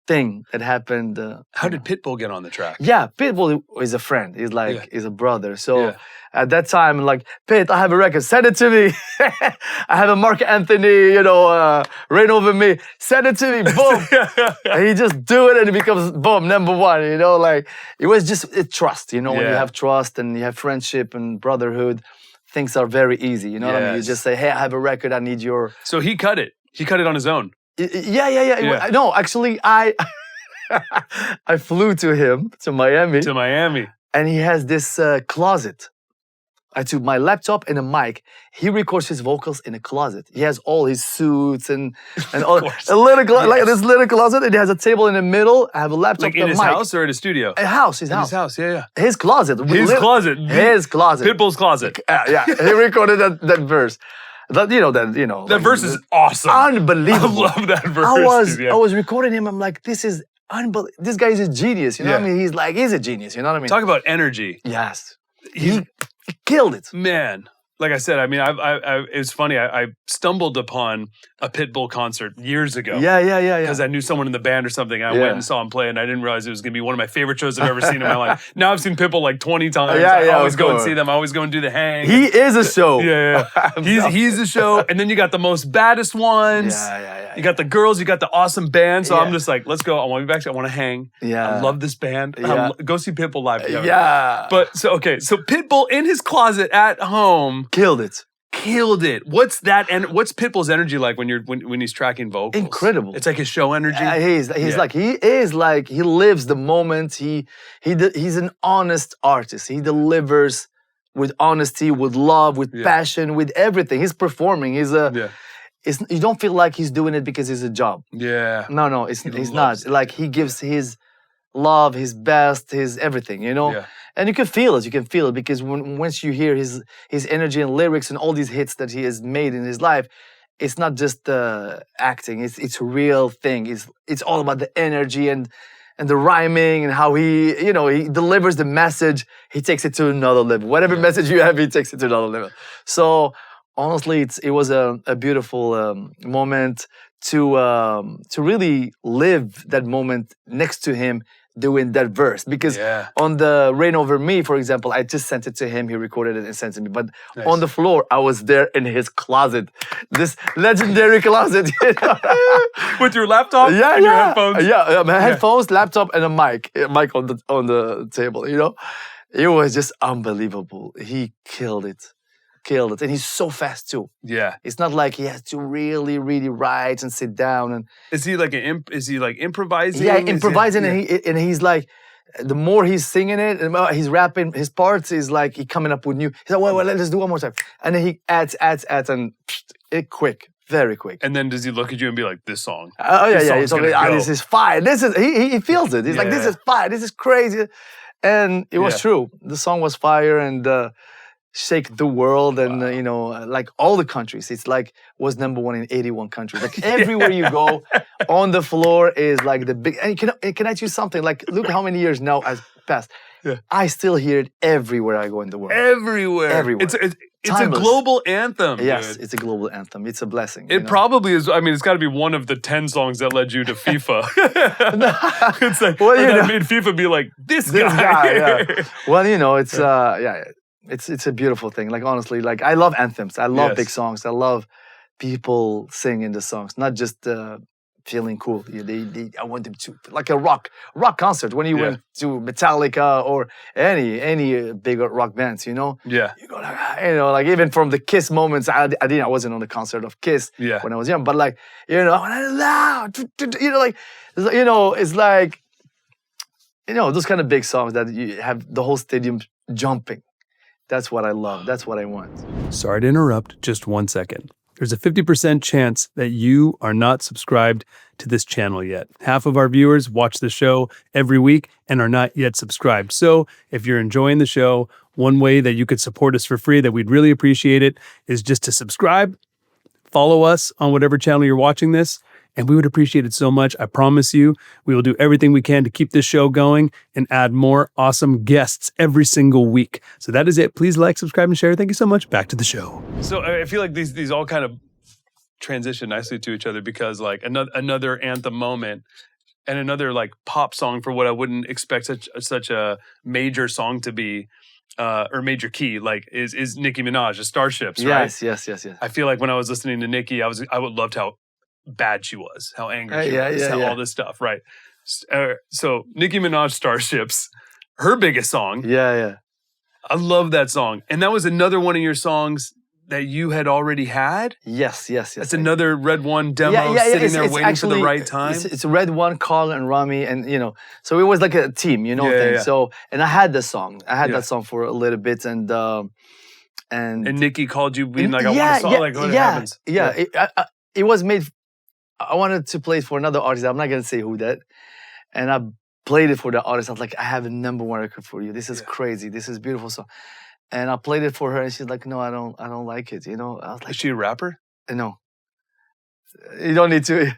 thing that happened. How did Pitbull get on the track? Yeah, Pitbull is a friend. He's like, he's a brother. So at that time, like, Pit, I have a record. Send it to me. I have a Mark Anthony, you know, Rain Over Me. Send it to me. Boom. And he just do it and it becomes, boom, #1, you know, like, it was just trust, you know, when you have trust and you have friendship and brotherhood, things are very easy, you know what I mean? You just say, hey, I have a record, I need your... So he cut it. He cut it on his own. Yeah. No, actually, I flew to him, to Miami. And he has this closet. I took my laptop and a mic. He records his vocals in a closet. He has all his suits and all. Like this little closet. It has a table in the middle. I have a laptop like and a mic. In his house or at a studio? His house. His house, yeah. His closet. His closet. Pitbull's closet. Yeah. He recorded that verse. That that verse is awesome. Unbelievable. I love that verse. I was recording him. I'm like, this is unbelievable. This guy is a genius. You know what I mean? He's a genius. You know what I mean? Talk about energy. Yes. He killed it. Man. Like I said, I mean, it was funny. I stumbled upon a Pitbull concert years ago. Yeah. Because I knew someone in the band or something. I went and saw him play, and I didn't realize it was going to be one of my favorite shows I've ever seen in my life. Now I've seen Pitbull like 20 times. I always go and see them. I always go and do the hang. He is a show. He's a show. And then you got the most baddest ones. You got the girls. You got the awesome band. So I'm just like, let's go. I want to be back. I want to hang. I love this band. Go see Pitbull live together. But so Pitbull in his closet at home. Killed it. What's Pitbull's energy like when he's tracking vocals? Incredible. It's like his show energy. He lives the moment. He's an honest artist. He delivers with honesty, with love, with passion, with everything. He's performing. You don't feel like he's doing it because it's a job. No, he's not. Like, he gives his love, his best, his everything, you know? And you can feel it because once you hear his energy and lyrics and all these hits that he has made in his life, it's not just acting, it's a real thing. It's all about the energy and the rhyming and how he delivers the message. He takes it to another level. Whatever message you have, he takes it to another level. So honestly, it was a beautiful moment to really live that moment next to him doing that verse. Because on the Rain Over Me, for example, I just sent it to him. He recorded it and sent it to me. But On the Floor, I was there in his closet. This legendary closet. You know? With your laptop? And your headphones? My headphones, laptop, and a mic. A mic on the table, you know? It was just unbelievable. He killed it. And he's so fast too. Yeah. It's not like he has to really, really write and sit down. And is he like improvising? Yeah, improvising, and he's like, the more he's singing it, and he's rapping his parts, is like he coming up with new. He's like, well, let's do one more time, and then he adds, and it quick, very quick. And then does he look at you and be like, "This song? He's like, this is fire. This is he feels it. He's like, this is fire. This is crazy," and it was true. The song was fire, and shake the world, and like all the countries. It's like was #1 in 81 countries. Like everywhere you go, on the floor is like the big. And can I choose something? Like look how many years now has passed. Yeah. I still hear it everywhere I go in the world. Everywhere. It's a global anthem. Yes, dude. It's a global anthem. It's a blessing. It probably is. I mean, it's got to be one of the 10 songs that led you to FIFA. It's like that made FIFA be like this guy. Yeah. Well, it's It's a beautiful thing. Like honestly, like I love anthems. I love big songs. I love people singing the songs, not just feeling cool. I want them to like a rock concert. When you went to Metallica or any big rock bands, Yeah. You go like even from the Kiss moments. I wasn't on the concert of Kiss when I was young, but like it's like those kind of big songs that you have the whole stadium jumping. That's what I love. That's what I want. Sorry to interrupt. Just 1 second. There's a 50% chance that you are not subscribed to this channel yet. Half of our viewers watch the show every week and are not yet subscribed. So if you're enjoying the show, one way that you could support us for free that we'd really appreciate it is just to subscribe, follow us on whatever channel you're watching this, and we would appreciate it so much. I promise you, we will do everything we can to keep this show going and add more awesome guests every single week. So that is it. Please like, subscribe, and share. Thank you so much. Back to the show. So I feel like these all kind of transition nicely to each other because like another anthem moment and another like pop song for what I wouldn't expect such a major song to be. Or major key, like is Nicki Minaj, Starships, right? Yes. I feel like when I was listening to Nicki, I would loved how bad she was, how angry she was, all this stuff, right? So Nicki Minaj, Starships, her biggest song. Yeah. I love that song. And that was another one of your songs that you had already had? Yes. That's another Red One demo sitting there waiting for the right time? It's Red One, Carl and Rami, and, so it was like a team, thing. Yeah. So, and I had the song. I had that song for a little bit, and Nicki called you being like, I want a song, like, what happens? Yeah. It was made, I wanted to play it for another artist. I'm not going to say who that. And I played it for the artist. I was like, I have a #1 record for you. This is crazy. This is a beautiful song. And I played it for her, and she's like, "No, I don't like it." I was like, "Is she a rapper?" No. You don't need to.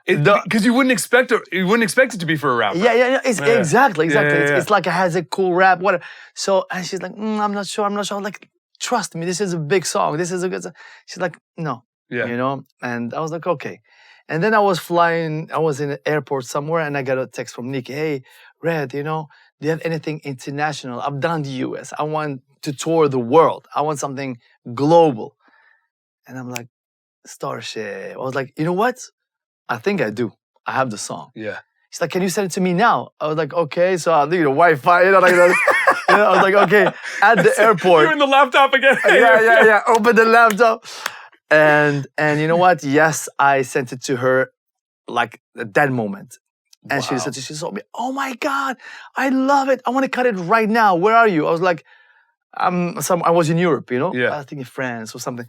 Because you wouldn't expect it to be for a rapper. Yeah. Exactly. It's like it has a cool rap, whatever. So, and she's like, "I'm not sure." I'm like, "Trust me, this is a big song. This is a good song." She's like, "No." Yeah. And I was like, "Okay." And then I was flying. I was in an airport somewhere, and I got a text from Nicki. "Hey, Red, do you have anything international? I've done the US. I want to tour the world. I want something global." And I'm like, Starship. I was like, you know what? I think I do. I have the song. Yeah. She's like, can you send it to me now? I was like, okay. So I'll do Wi-Fi. I was like, okay. At the airport. You're in the laptop again. Yeah. Open the laptop. And you know what? Yes, I sent it to her like at that moment. And she told me, "Oh my God, I love it. I want to cut it right now. Where are you?" I was like, I was in Europe, I think in France or something.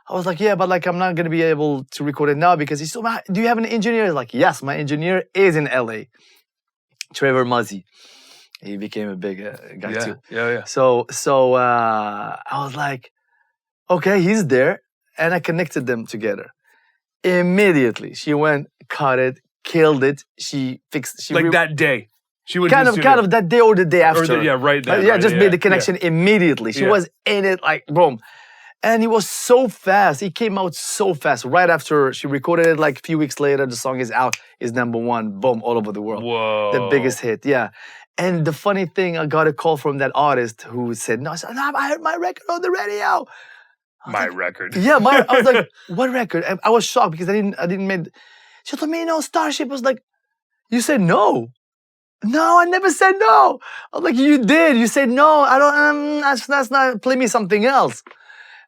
I was like, yeah, but like I'm not going to be able to record it now because he told me, "Do you have an engineer?" He's like, "Yes, my engineer is in LA. Trevor Muzzy." He became a big guy too. Yeah. So I was like, okay, he's there. And I connected them together. Immediately, she went, cut it, killed it. She fixed. That day. She would kind of that day or the day after. Right there. Just made the connection immediately. She was in it like boom, and he was so fast. He came out so fast. Right after she recorded it, like a few weeks later, the song is out. Is #1, boom, all over the world. Whoa, the biggest hit. Yeah. And the funny thing, I got a call from that artist who said, "No, I heard my record on the radio." My record. Yeah, I was like, "What record?" I was shocked because I didn't make. She told me, Starship was like, "You said no." No, I never said no. I was like, you did. You said no. I don't. That's not. Play me something else.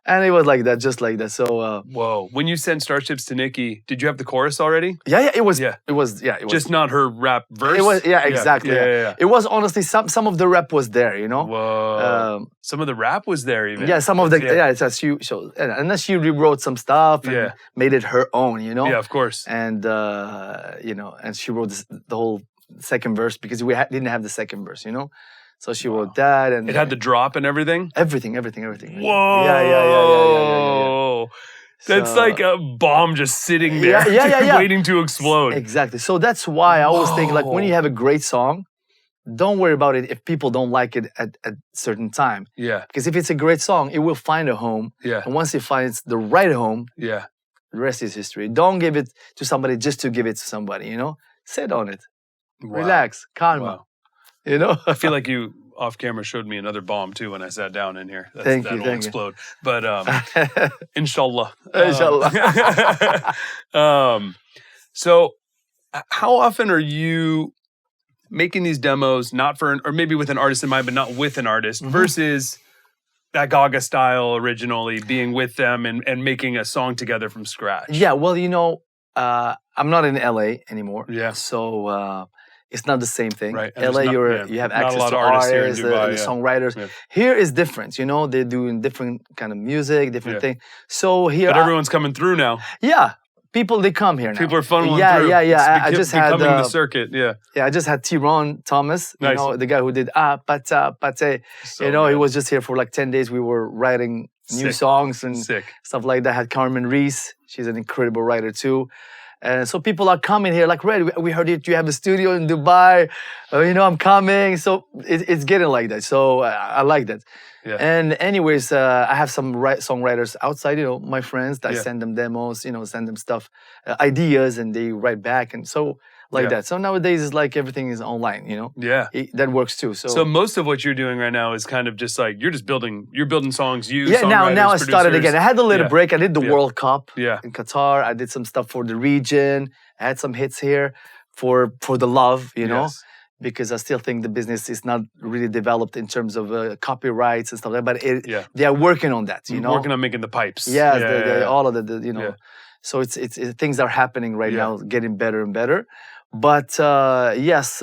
And it was like that, just like that. So. Whoa! When you sent Starships to Nicki, did you have the chorus already? Yeah. It was. Yeah. It was. Yeah. It was. Just not her rap verse. It was. Yeah. Exactly. Yeah. It was honestly some of the rap was there. You know. Whoa. Some of the rap was there even. Yeah. Some of the. Yeah. It's as she. So and then she rewrote some stuff and made it her own. You know. Yeah. Of course. And and she wrote the whole second verse because we didn't have the second verse. You know. So she wrote that, and it had the drop and everything. Everything. Whoa! Yeah. That's like a bomb just sitting there, waiting to explode. Exactly. So that's why I always think, like, when you have a great song, don't worry about it if people don't like it at a certain time. Yeah. Because if it's a great song, it will find a home. Yeah. And once it finds the right home, the rest is history. Don't give it to somebody just to give it to somebody. You know, sit on it, relax, calma. Wow. You know, I feel like you off camera showed me another bomb too when I sat down in here. That'll explode. But inshallah. So how often are you making these demos not for or maybe with an artist in mind, but not with an artist versus that Gaga style originally being with them and making a song together from scratch? Yeah, well, you know, I'm not in LA anymore. Yeah. So it's not the same thing. Right. LA, you have access to artists, Dubai, the songwriters. Yeah. Here is different, you know. They're doing different kind of music, different thing. So here, but everyone's coming through now. Yeah, people they come here now. People are funneling through. Yeah. I just had becoming the circuit. Yeah. Yeah, I just had Tyrone Thomas, you know, the guy who did Pate. You know, he was just here for like 10 days. We were writing new songs and stuff like that. I had Carmen Reese. She's an incredible writer too. And so people are coming here like, Red, we heard you have a studio in Dubai. You know, I'm coming. So it's getting like that. So I like that. Yeah. And anyways, I have some songwriters outside, you know, my friends. I send them demos, you know, send them stuff, ideas, and they write back. And so like that. So nowadays it's like everything is online, you know. Yeah. That works too. So most of what you're doing right now is kind of just like you're building songs, now I started again. I had a little break. I did the World Cup in Qatar. I did some stuff for the region. I had some hits here for the love, you know. Because I still think the business is not really developed in terms of copyrights and stuff like that. But they are working on that, you know. Working on making the pipes. All of the you know. So it's things are happening right now, getting better and better. But yes,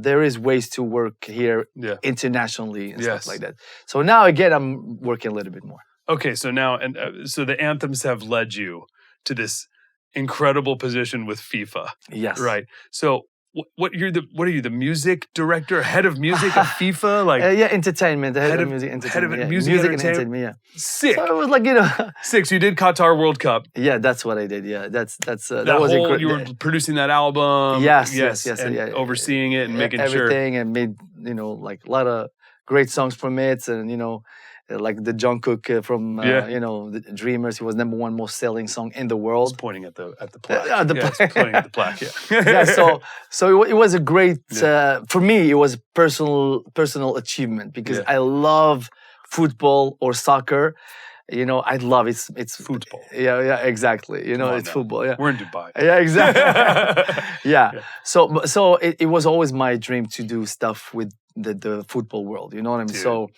there is ways to work here internationally and stuff like that. So now again, I'm working a little bit more. Okay, so now so the anthems have led you to this incredible position with FIFA. Yes. Right. So what are you, the music director, head of music at FIFA? Like entertainment, head of music entertainment. Head of music and entertainment. Sick. So it was like, you know. Sick. So you did Qatar World Cup. Yeah, that's what I did. Yeah, that was incredible. You were producing that album. Yes. And overseeing it and making everything, and made, you know, like a lot of great songs from it, and you know, like the Jung Kook from you know, the Dreamers. He was #1 most selling song in the world. I was pointing at the plaque. Pointing at the plaque. So it was a great for me. It was personal achievement because I love football or soccer. You know, I love it's football. Yeah, exactly. You know, it's football. Yeah, we're in Dubai. Yeah, exactly. So it was always my dream to do stuff with the football world. You know what I mean? Dude.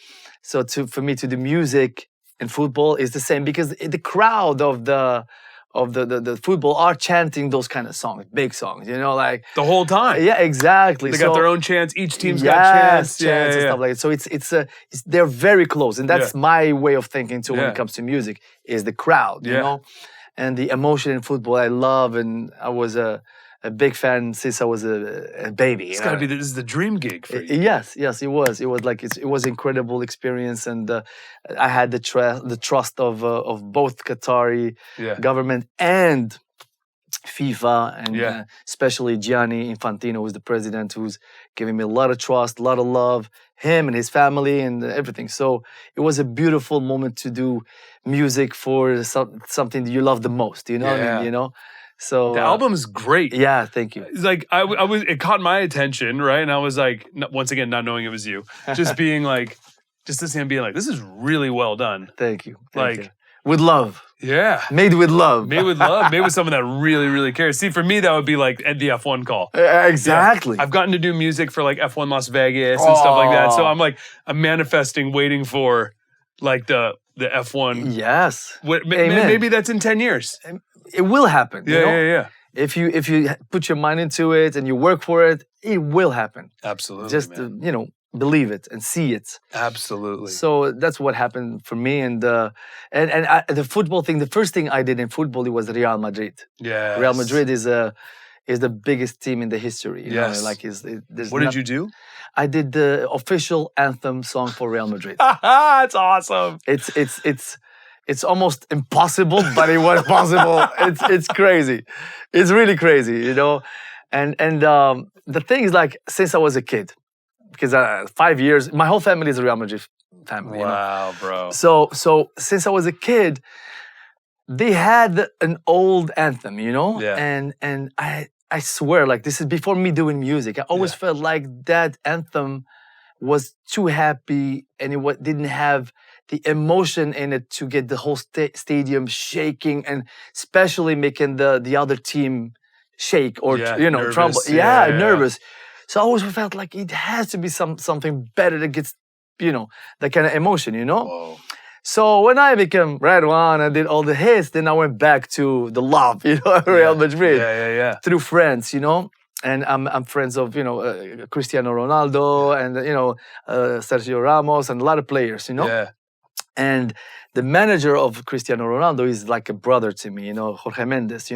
So for me to do music and football is the same because the crowd of the football are chanting those kind of songs, big songs, you know, like the whole time. Yeah, exactly. They got their own chants. Each team's got chants. And stuff like that. So it's they're very close, and that's my way of thinking too when it comes to music is the crowd, you know, and the emotion in football I love, and I was a big fan since I was a baby. It's got to be this is the dream gig for you. Yes, it was. It was like it was incredible experience, and I had the trust of both Qatari government and FIFA, and especially Gianni Infantino, who's the president, who's giving me a lot of trust, a lot of love, him and his family and everything. So it was a beautiful moment to do music for something that you love the most. You know what I mean? You know. So the album's great. Yeah, thank you. It's like it caught my attention, right? And I was like, once again, not knowing it was you, just being like, just to see him being like, this is really well done. Thank you. with love. Yeah. Made with love. Made with love. Made with someone that really, really cares. See, for me, that would be like the F1 call. Exactly. Yeah. I've gotten to do music for like F1 Las Vegas and stuff like that. So I'm manifesting, waiting for like the F1. Yes. Maybe that's in 10 years. It will happen. Yeah, yeah. If you put your mind into it and you work for it, it will happen. Absolutely. Just believe it and see it. Absolutely. So that's what happened for me. And the football thing. The first thing I did in football, it was Real Madrid. Yeah. Real Madrid is the biggest team in the history. Yes. What did you do? I did the official anthem song for Real Madrid. It's awesome. It's almost impossible, but it was possible. It's crazy. It's really crazy, And the thing is, like, since I was a kid, because 5 years, my whole family is a Real Madrid family. Wow, bro. So since I was a kid, they had an old anthem, Yeah. And I swear, like, this is before me doing music. I always felt like that anthem was too happy, and it didn't have the emotion in it to get the whole stadium shaking, and especially making the other team shake or nervous. trouble. Yeah. Nervous. So I always felt like it has to be something better that gets that kind of emotion. Whoa. So when I became Red One and did all the hits, then I went back to the love, Real Madrid. Yeah. Through friends, and I'm friends of Cristiano Ronaldo and Sergio Ramos and a lot of players, Yeah. And the manager of Cristiano Ronaldo is like a brother to me, Jorge Mendes,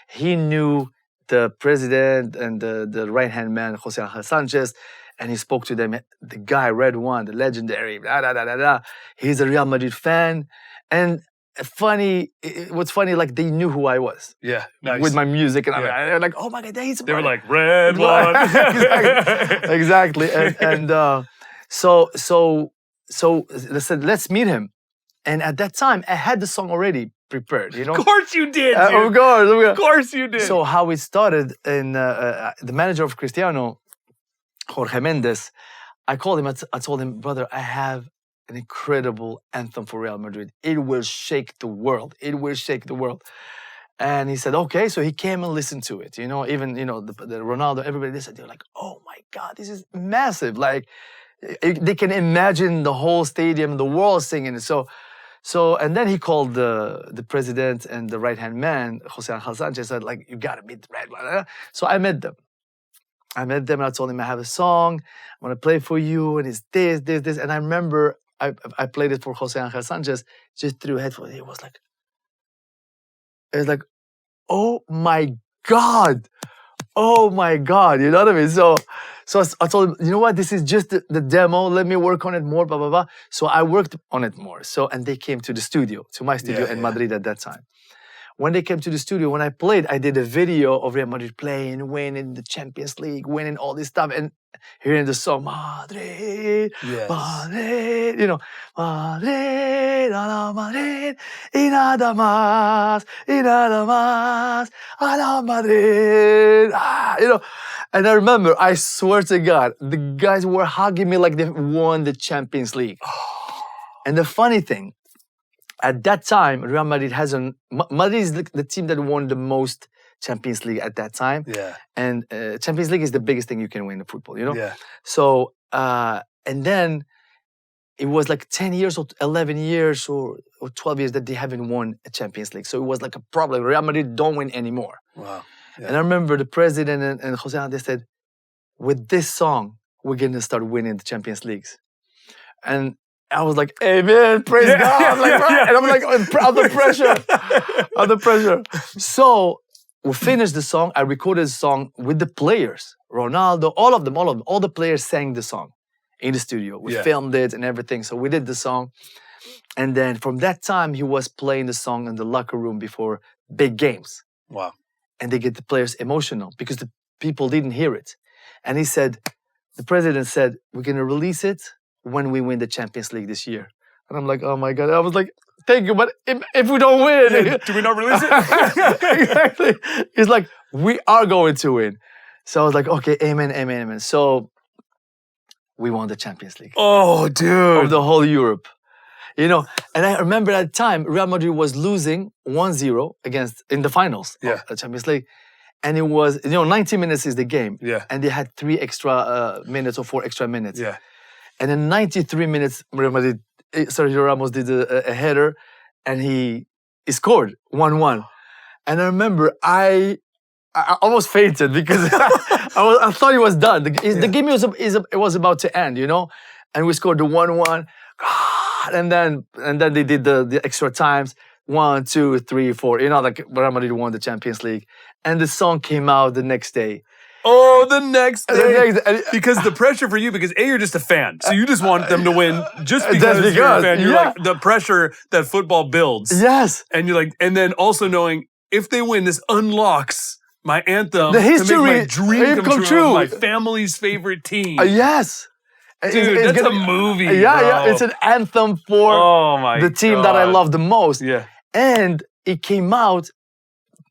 He knew the president and the right-hand man, Jose Angel Sanchez, and he spoke to them. The guy, Red One, the legendary, he's a Real Madrid fan. And what's funny, like, they knew who I was. Yeah, nice. With my music. And they're like, oh my God, he's a They were like, Red One. Exactly. And so they said, let's meet him. And at that time, I had the song already prepared, Of course you did, dude. Of course. Of course you did. So how it started, and the manager of Cristiano, Jorge Mendes, I called him, I told him, brother, I have an incredible anthem for Real Madrid. It will shake the world. It will shake the world. And he said, okay. So he came and listened to it. Even, the Ronaldo, everybody, they're like, oh my God, this is massive. Like, they can imagine the whole stadium, the world singing it. So, and then he called the president and the right-hand man, Jose Angel Sanchez, said, like, you got to meet Red One. So I met them. And I told him, I have a song, I'm going to play for you, and it's this. And I remember I played it for Jose Angel Sanchez just through headphones. It was like, oh my God. Oh my God. You know what I mean? So I told him, you know what? This is just the demo. Let me work on it more, blah, blah, blah. So I worked on it more. And they came to the studio, to my studio in Madrid at that time. When they came to the studio, when I played, I did a video of Real Madrid playing, winning the Champions League, winning all this stuff, and hearing the song, Madrid, Madrid, Madrid, a la Madrid, y nada más, a la Madrid, And I remember, I swear to God, the guys were hugging me like they won the Champions League. And the funny thing, at that time, Real Madrid Madrid is the team that won the most Champions League at that time. Yeah. And Champions League is the biggest thing you can win in football, Yeah. So, and then it was like 10 years or 11 years or 12 years that they haven't won a Champions League. So it was like a problem. Real Madrid don't win anymore. Wow. Yeah. And I remember the president and Jose Angel, they said, with this song, we're going to start winning the Champions Leagues. And I was like, amen, praise God. And I'm like, under pressure. So we finished the song. I recorded the song with the players. Ronaldo, all of them. All the players sang the song in the studio. We filmed it and everything. So we did the song. And then from that time, he was playing the song in the locker room before big games. Wow. And they get the players emotional because the people didn't hear it. And the president said, we're going to release it when we win the Champions League this year. And I'm like, oh my God. I was like, thank you, but if we don't win... do we not release it? Exactly. He's like, we are going to win. So I was like, okay, amen. So we won the Champions League. Oh, dude. Of the whole Europe. You know, and I remember at the time, Real Madrid was losing 1-0 in the finals of the Champions League. And it was, 90 minutes is the game. Yeah. And they had 3 extra minutes or 4 extra minutes. Yeah. And in 93 minutes, Sergio Ramos did a header and he scored 1-1. And I remember I almost fainted because I thought it was done. The game was about to end, and we scored the 1-1. And then they did the extra times. 1, 2, 3, 4. Like Real Madrid won the Champions League. And the song came out the next day. Oh, the next day. Because the pressure for you, because you're just a fan. So you just want them to win just because you're a fan. You're like, the pressure that football builds. Yes. And you're like, and then also knowing if they win, this unlocks my anthem. The history. To make my dream come true. Of my family's favorite team. Yes. Dude, that's a movie. Yeah, bro. yeah. It's an anthem for the team that I love the most. Yeah. And it came out,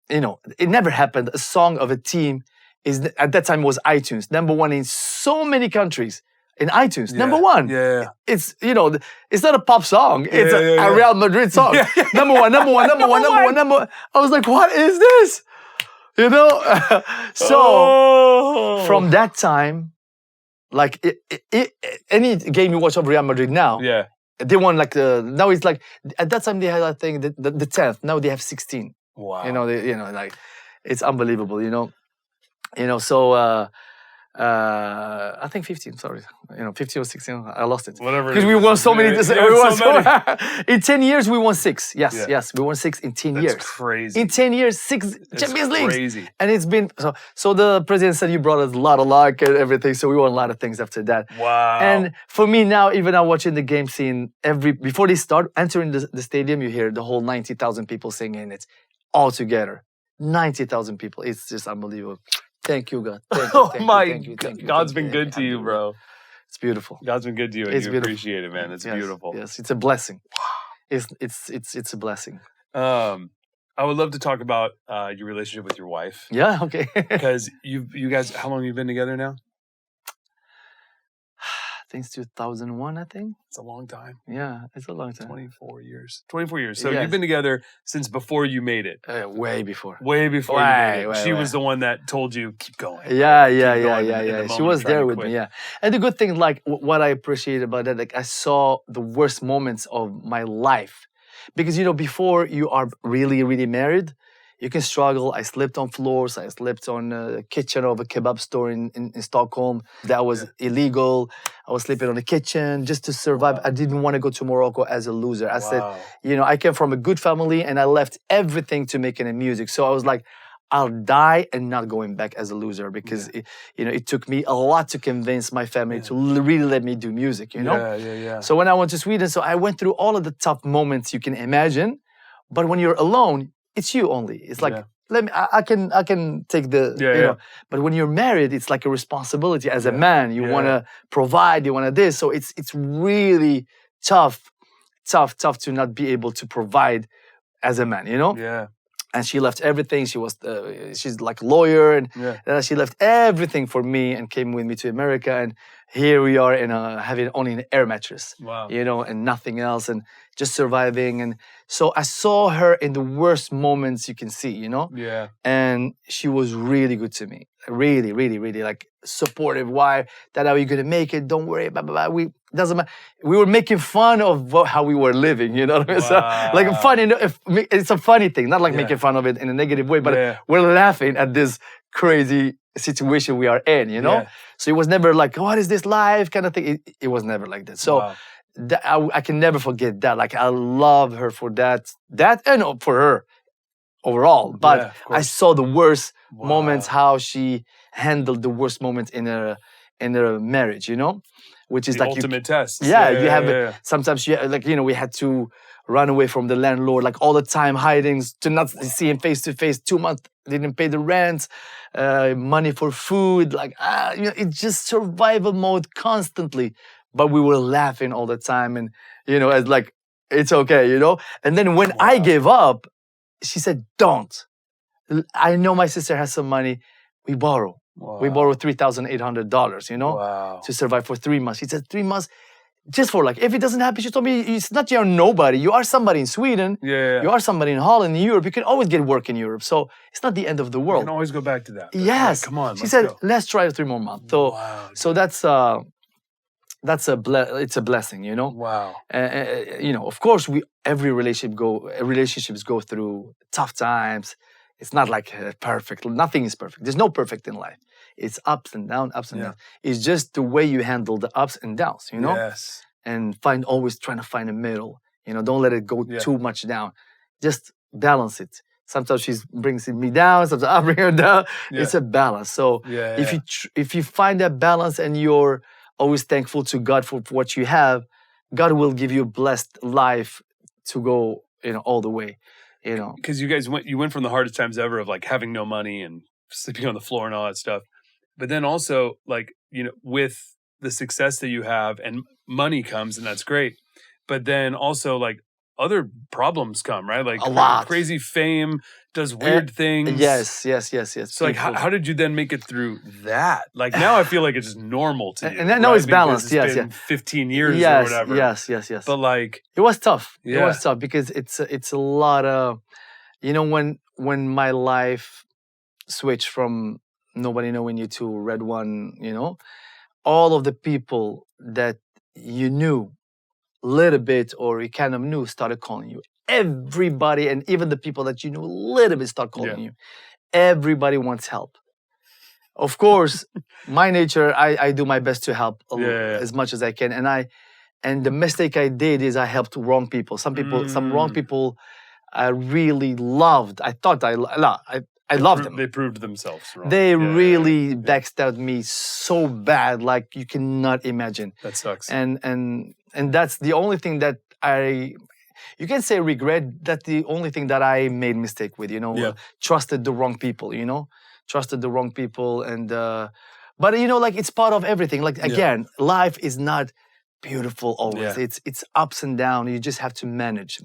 it never happened. A song of a team at that time was iTunes, #1 in so many countries. In iTunes, #1. Yeah. It's, it's not a pop song. It's a Real Madrid song. Number one. I was like, what is this? So from that time, like any game you watch of Real Madrid now, they won now it's like, at that time they had, I think, the 10th. Now they have 16. Wow. Like it's unbelievable, So I think 15, sorry. 15 or 16, I lost it. Whatever. Because we won so many. In 10 years, we won 6. Yes, we won 6 in 10 years. That's crazy. In 10 years, 6 Champions Leagues. Crazy. And it's been, so the president said you brought us a lot of luck and everything, so we won a lot of things after that. Wow. And for me now, even now watching the game scene, before they start, entering the stadium, you hear the whole 90,000 people singing it all together. 90,000 people. It's just unbelievable. Thank you, God. Thank you. God's been good to you, bro. It's beautiful. God's been good to you, and you appreciate it, man. It's beautiful. Yes, it's a blessing. It's a blessing. I would love to talk about your relationship with your wife. Yeah, okay. Because you guys, how long have you been together now? Since 2001, I think. It's a long time. Yeah, it's a long time. 24 years. 24 years. So you've been together since before you made it. Way before. Way before you made it. She was the one that told you, keep going. Yeah. She was there with me, yeah. And the good thing, like, what I appreciate about that, like, I saw the worst moments of my life. Because, before you are really, really married, you can struggle. I slept on floors. I slept on the kitchen of a kebab store in Stockholm. That was illegal. I was sleeping on the kitchen just to survive. Wow. I didn't want to go to Morocco as a loser. I said, I came from a good family and I left everything to make it in music. So I was like, I'll die and not going back as a loser because it took me a lot to convince my family to really let me do music, Yeah. So when I went to Sweden, so I went through all of the tough moments you can imagine. But when you're alone, it's you only. It's like, I can take the, But when you're married, it's like a responsibility as a man. You want to provide, you want to this. So it's really tough to not be able to provide as a man, Yeah. And she left everything. She's like a lawyer, and she left everything for me and came with me to America. And here we are having only an air mattress, and nothing else, and just surviving. And so I saw her in the worst moments you can see, Yeah. And she was really good to me, really, really, really like supportive. Why? That how you gonna make it? Don't worry, blah blah blah. Doesn't matter. We were making fun of how we were living, What I mean? So, like funny, it's a funny thing, not like making fun of it in a negative way, but we're laughing at this crazy situation we are in, Yeah. So it was never like, what is this life kind of thing. It was never like that. So I can never forget that. Like I love her for that and for her overall. But I saw the worst moments, how she handled the worst moments in her marriage, Which is the like ultimate test. Sometimes we had to run away from the landlord like all the time, hiding to not see him face to face. 2 months didn't pay the rent, money for food, it's just survival mode constantly. But we were laughing all the time, and it's like it's okay, And then when I gave up, she said, "Don't. I know my sister has some money. We borrow." Wow. We borrowed $3,800, to survive for 3 months. She said, 3 months, just for like, if it doesn't happen, she told me, it's not you're nobody. You are somebody in Sweden. Yeah. You are somebody in Holland, in Europe. You can always get work in Europe. So it's not the end of the You world. can always go back to that. Yes. Like, come on, she said, go. let's try 3 more months. So, Wow, so it's a blessing, you know. Wow. You know, of course, every relationships go through tough times. It's not like perfect. Nothing is perfect. There's no perfect in life. It's ups and downs, ups and downs. It's just the way you handle the ups and downs, you know. Yes. And always trying to find a middle. You know, don't let it go too much down. Just balance it. Sometimes she brings me down. Sometimes I bring her down. Yeah. It's a balance. So if you find that balance and you're always thankful to God for what you have, God will give you a blessed life to go, you know, all the way, you know. Because you guys went from the hardest times ever of like having no money and sleeping on the floor and all that stuff. But then also like, you know, with the success that you have and money comes and that's great. But then also like other problems come, right? Like a lot. Crazy fame does weird things. Yes. So like how did you then make it through that? Like now I feel like it's just normal to you. And now it's balanced. It's been 15 years or whatever. Yes. But like it was tough. It was tough because it's a lot of, you know, when my life switched from nobody knowing you to Red One, you know, all of the people that you knew a little bit or you kind of knew started calling you. Everybody, and even the people that you knew a little bit start calling you. Everybody wants help. Of course, my nature, I do my best to help as much as I can. And the mistake I did is I helped wrong people. Some wrong people I really loved. I thought I loved them. They proved themselves wrong. They really backstabbed me so bad, like you cannot imagine. That sucks. And that's the only thing that you can say regret. That's the only thing that I made mistake with, you know, trusted the wrong people, you know, and, but you know, like it's part of everything. Like again, life is not beautiful always. It's ups and downs. You just have to manage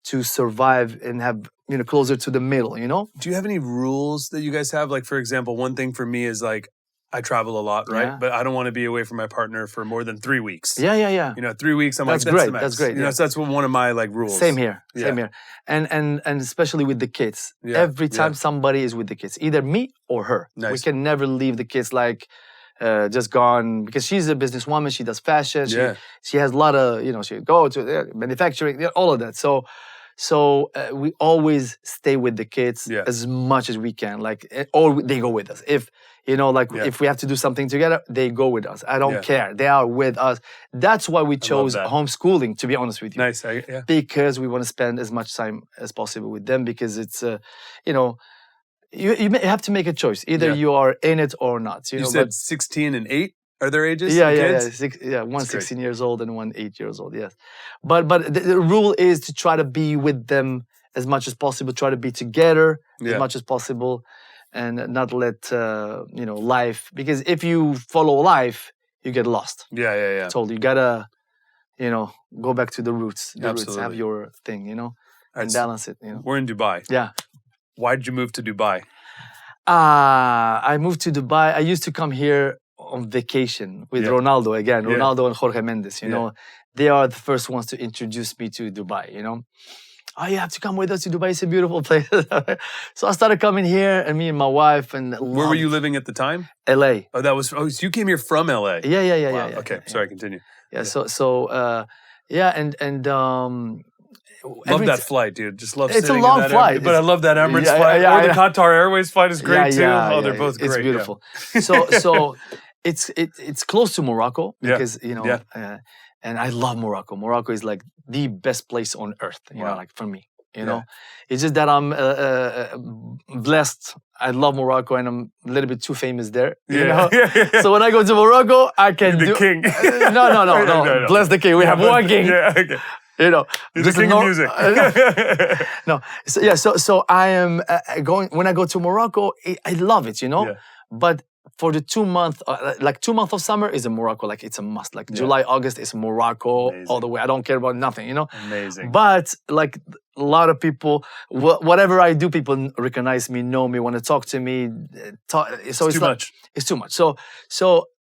to survive and have, you know, closer to the middle, you know? Do you have any rules that you guys have? Like, for example, one thing for me is like, I travel a lot, right? But I don't want to be away from my partner for more than 3 weeks. Yeah. You know, 3 weeks, that's great. the max. That's great. You know, so that's one of my like rules. Same here. And especially with the kids. Every time somebody is with the kids, either me or her. Nice. We can never leave the kids like just gone, because she's a businesswoman. She does fashion. She has a lot of, you know, she go to manufacturing, all of that. So we always stay with the kids as much as we can, like, or they go with us. If, you know, like if we have to do something together, they go with us. I don't care. They are with us. That's why we chose homeschooling, to be honest with you. Nice. Because we want to spend as much time as possible with them, because it's, you know, you have to make a choice. Either you are in it or not. You said 16 and 8 are their ages? One 16 years old and one 8 years old, yes. But the rule is to try to be with them as much as possible, try to be together as much as possible, and not let, you know, life, because if you follow life, you get lost. Told you gotta, you know, go back to the roots. Roots, have your thing, you know, and balance it, you know. We're in Dubai. Yeah. Why did you move to Dubai? I moved to Dubai. I used to come here on vacation with Ronaldo again. Ronaldo and Jorge Mendes, you know. They are the first ones to introduce me to Dubai, you know. Oh, you have to come with us to Dubai. It's a beautiful place. So I started coming here, and me and my wife. And where were you living at the time? LA. Oh, so you came here from LA? Yeah. Wow. Okay, sorry, continue. Love that flight, dude. Just love it's sitting a long in that flight. But I love that Emirates flight. Or the Qatar Airways flight is great too. They're both great. It's beautiful. So it's close to Morocco because you know, and I love Morocco. Morocco is like the best place on earth. You know, like for me. You know, it's just that I'm blessed. I love Morocco, and I'm a little bit too famous there. You know, so when I go to Morocco, I can You're the king. No. Bless the king. We have one king. You know, you're the king of music. No, so I am going, when I go to Morocco, I love it, you know. But for the 2 months, like 2 months of summer is in Morocco, like it's a must. Like July, August is Morocco all the way. I don't care about nothing, you know. Amazing. But like a lot of people, whatever I do, people recognize me, know me, want to talk to me. So it's too much. It's too much. So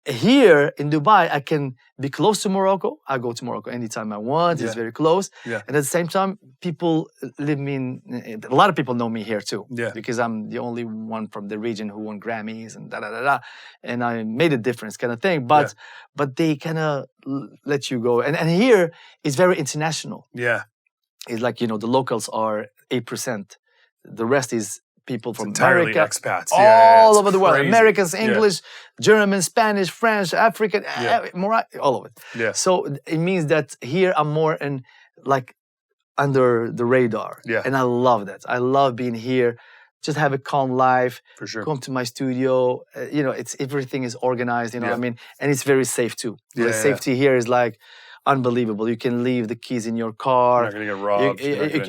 here in Dubai, I can be close to Morocco. I go to Morocco anytime I want. It's very close. Yeah. And at the same time, people live me in, a lot of people know me here too. Yeah. Because I'm the only one from the region who won Grammys and da-da-da-da. And I made a difference kind of thing. But they kind of let you go. And here, it's very international. Yeah. It's like, the locals are 8%. The rest is people from entirely America, expats. all over the world. Crazy. Americans, English, German, Spanish, French, African, all of it. Yeah. So it means that here I'm more under the radar. Yeah. And I love that. I love being here. Just have a calm life. For sure. Come to my studio. It's everything is organized. What I mean, and it's very safe too. The safety here is like unbelievable. You can leave the keys in your car. You're not gonna get robbed.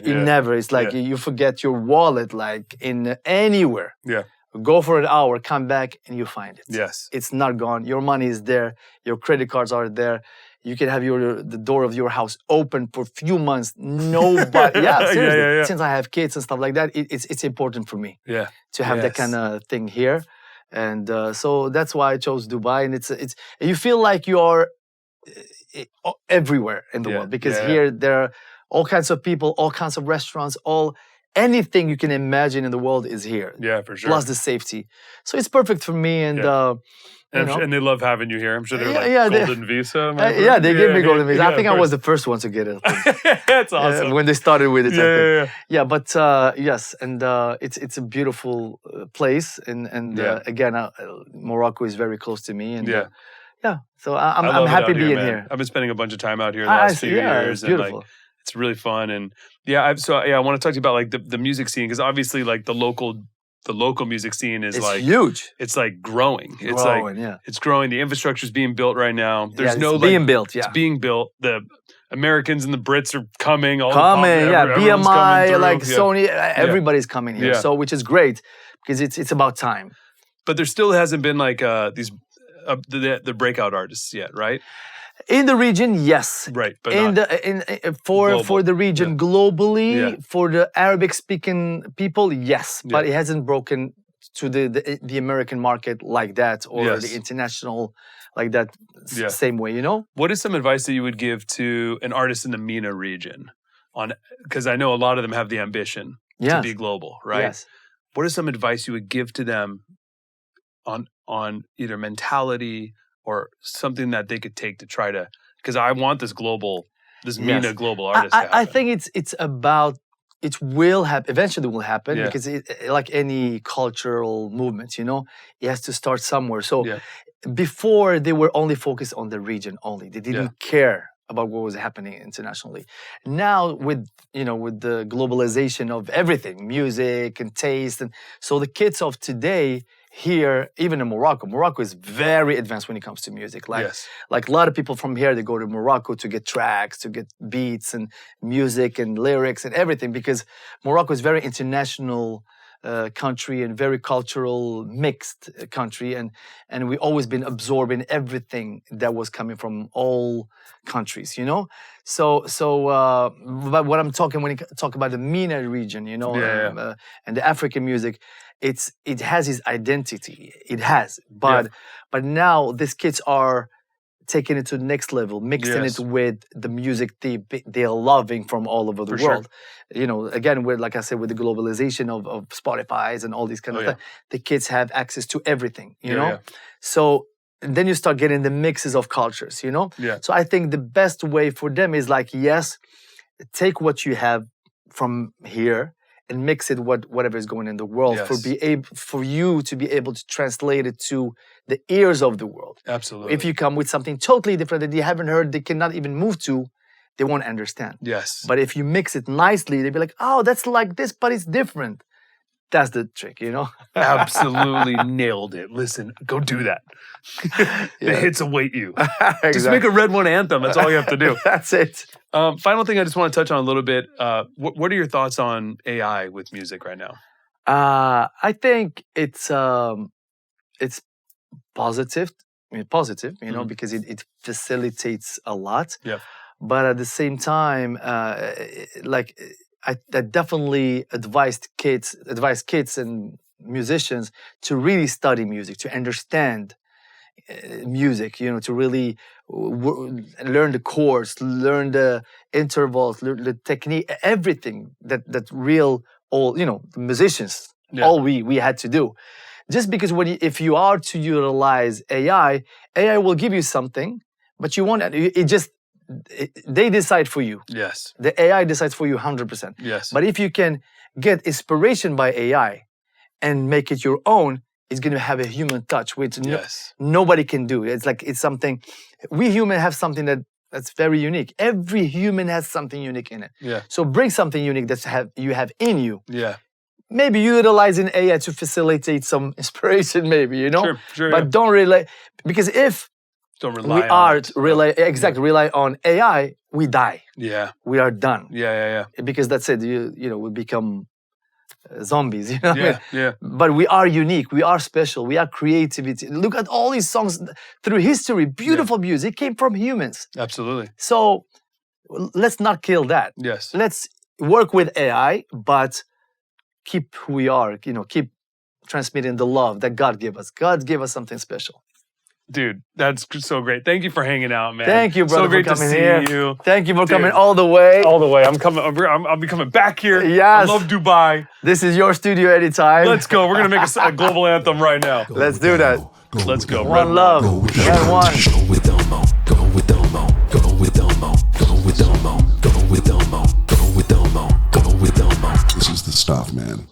You never. It's like you forget your wallet like in anywhere. Yeah. Go for an hour, come back, and you find it. Yes. It's not gone. Your money is there. Your credit cards are there. You can have the door of your house open for a few months. Nobody. Seriously. Since I have kids and stuff like that, it's important for me. Yeah. To have that kind of thing here, and so that's why I chose Dubai. And it's you feel like you are everywhere in the world, because here there are all kinds of people, all kinds of restaurants, anything you can imagine in the world is here. Yeah, for sure. Plus the safety, so it's perfect for me. And and they love having you here. I'm sure they're golden visa. They gave me golden visa. I think I was the first one to get it. That's awesome. When they started with it. Yeah. But yes, and it's a beautiful place, and again, Morocco is very close to me, and so I'm happy being here. I've been spending a bunch of time out here in the last few years. It's beautiful. And it's really fun. And I want to talk to you about like the music scene, because obviously like the local music scene is huge. It's like growing. It's growing. The infrastructure is being built right now. There's being built. It's being built. The Americans and the Brits are coming. BMI, like Sony, everybody's coming here. So which is great, because it's about time. But there still hasn't been like these the breakout artists yet, right? In the region, yes. Right, but for the region globally, for the Arabic-speaking people, yes. But it hasn't broken to the American market like that, or the international like that same way. What is some advice that you would give to an artist in the MENA region? Because I know a lot of them have the ambition to be global, right? Yes. What is some advice you would give to them on either mentality or something that they could take to try to, because I want this MENA global artist. I think it's about, it will happen, eventually will happen, because like any cultural movement, it has to start somewhere. So before they were only focused on the region only. They didn't care about what was happening internationally. Now with the globalization of everything, music and taste, and so the kids of today here, even in Morocco is very advanced when it comes to music. Like a lot of people from here, they go to Morocco to get tracks, to get beats and music and lyrics and everything, because Morocco is very international country and very cultural mixed country, and we always been absorbing everything that was coming from all countries, So but what I'm talking, when you talk about the MENA region, and the African music, it has its identity. It has, but now these kids are taking it to the next level, mixing it with the music they are loving from all over the world. Again, with, like I said, with the globalization of Spotify's and all these kind of things, the kids have access to everything, So then you start getting the mixes of cultures, So I think the best way for them is like, take what you have from here and mix it with whatever is going in the world, for you to be able to translate it to the ears of the world. Absolutely. If you come with something totally different that you haven't heard, they cannot even move to, they won't understand. Yes. But if you mix it nicely, they'll be like, oh, that's like this, but it's different. That's the trick, Absolutely nailed it. Listen, go do that. The hits await you. Just make a Red One anthem. That's all you have to do. That's it. Final thing I just want to touch on a little bit. What are your thoughts on AI with music right now? I think it's positive. Because it facilitates a lot. Yeah. But at the same time, I definitely advise kids and musicians to really study music, to understand, music, you know, to really learn the chords, learn the intervals, learn the technique, everything that real all, you know, the musicians, all we had to do. Just because if you are to utilize AI will give you something, but you want they decide for you. Yes. The AI decides for you 100%. Yes. But if you can get inspiration by AI and make it your own, it's going to have a human touch, which nobody can do. It's like, it's something, we humans have something that's very unique. Every human has something unique in it. Yeah. So bring something unique you have in you. Yeah. Maybe utilizing AI to facilitate some inspiration, maybe, you know? Sure, but don't rely, because if don't rely rely on AI, we die. Yeah. We are done. Yeah. Because that's it. You know, we become zombies, you know what I mean? Yeah. But we are unique. We are special. We are creativity. Look at all these songs through history. Beautiful music came from humans. Absolutely. So let's not kill that. Yes. Let's work with AI, but keep who we are, you know, keep transmitting the love that God gave us. God gave us something special. Dude, that's so great. Thank you for hanging out, man. Thank you, brother, so great for coming to see here. you. Thank you for coming all the way. All the way. I'll be coming back here. Yes. I love Dubai. This is your studio anytime. Let's go. We're going to make a global anthem right now. Let's do that. Let's go. One love. Red one. Go with Elmo. Go with Elmo. Go with Elmo. Go with Elmo. Go with Elmo. Go with Elmo. Go with Elmo. This is the stuff, man.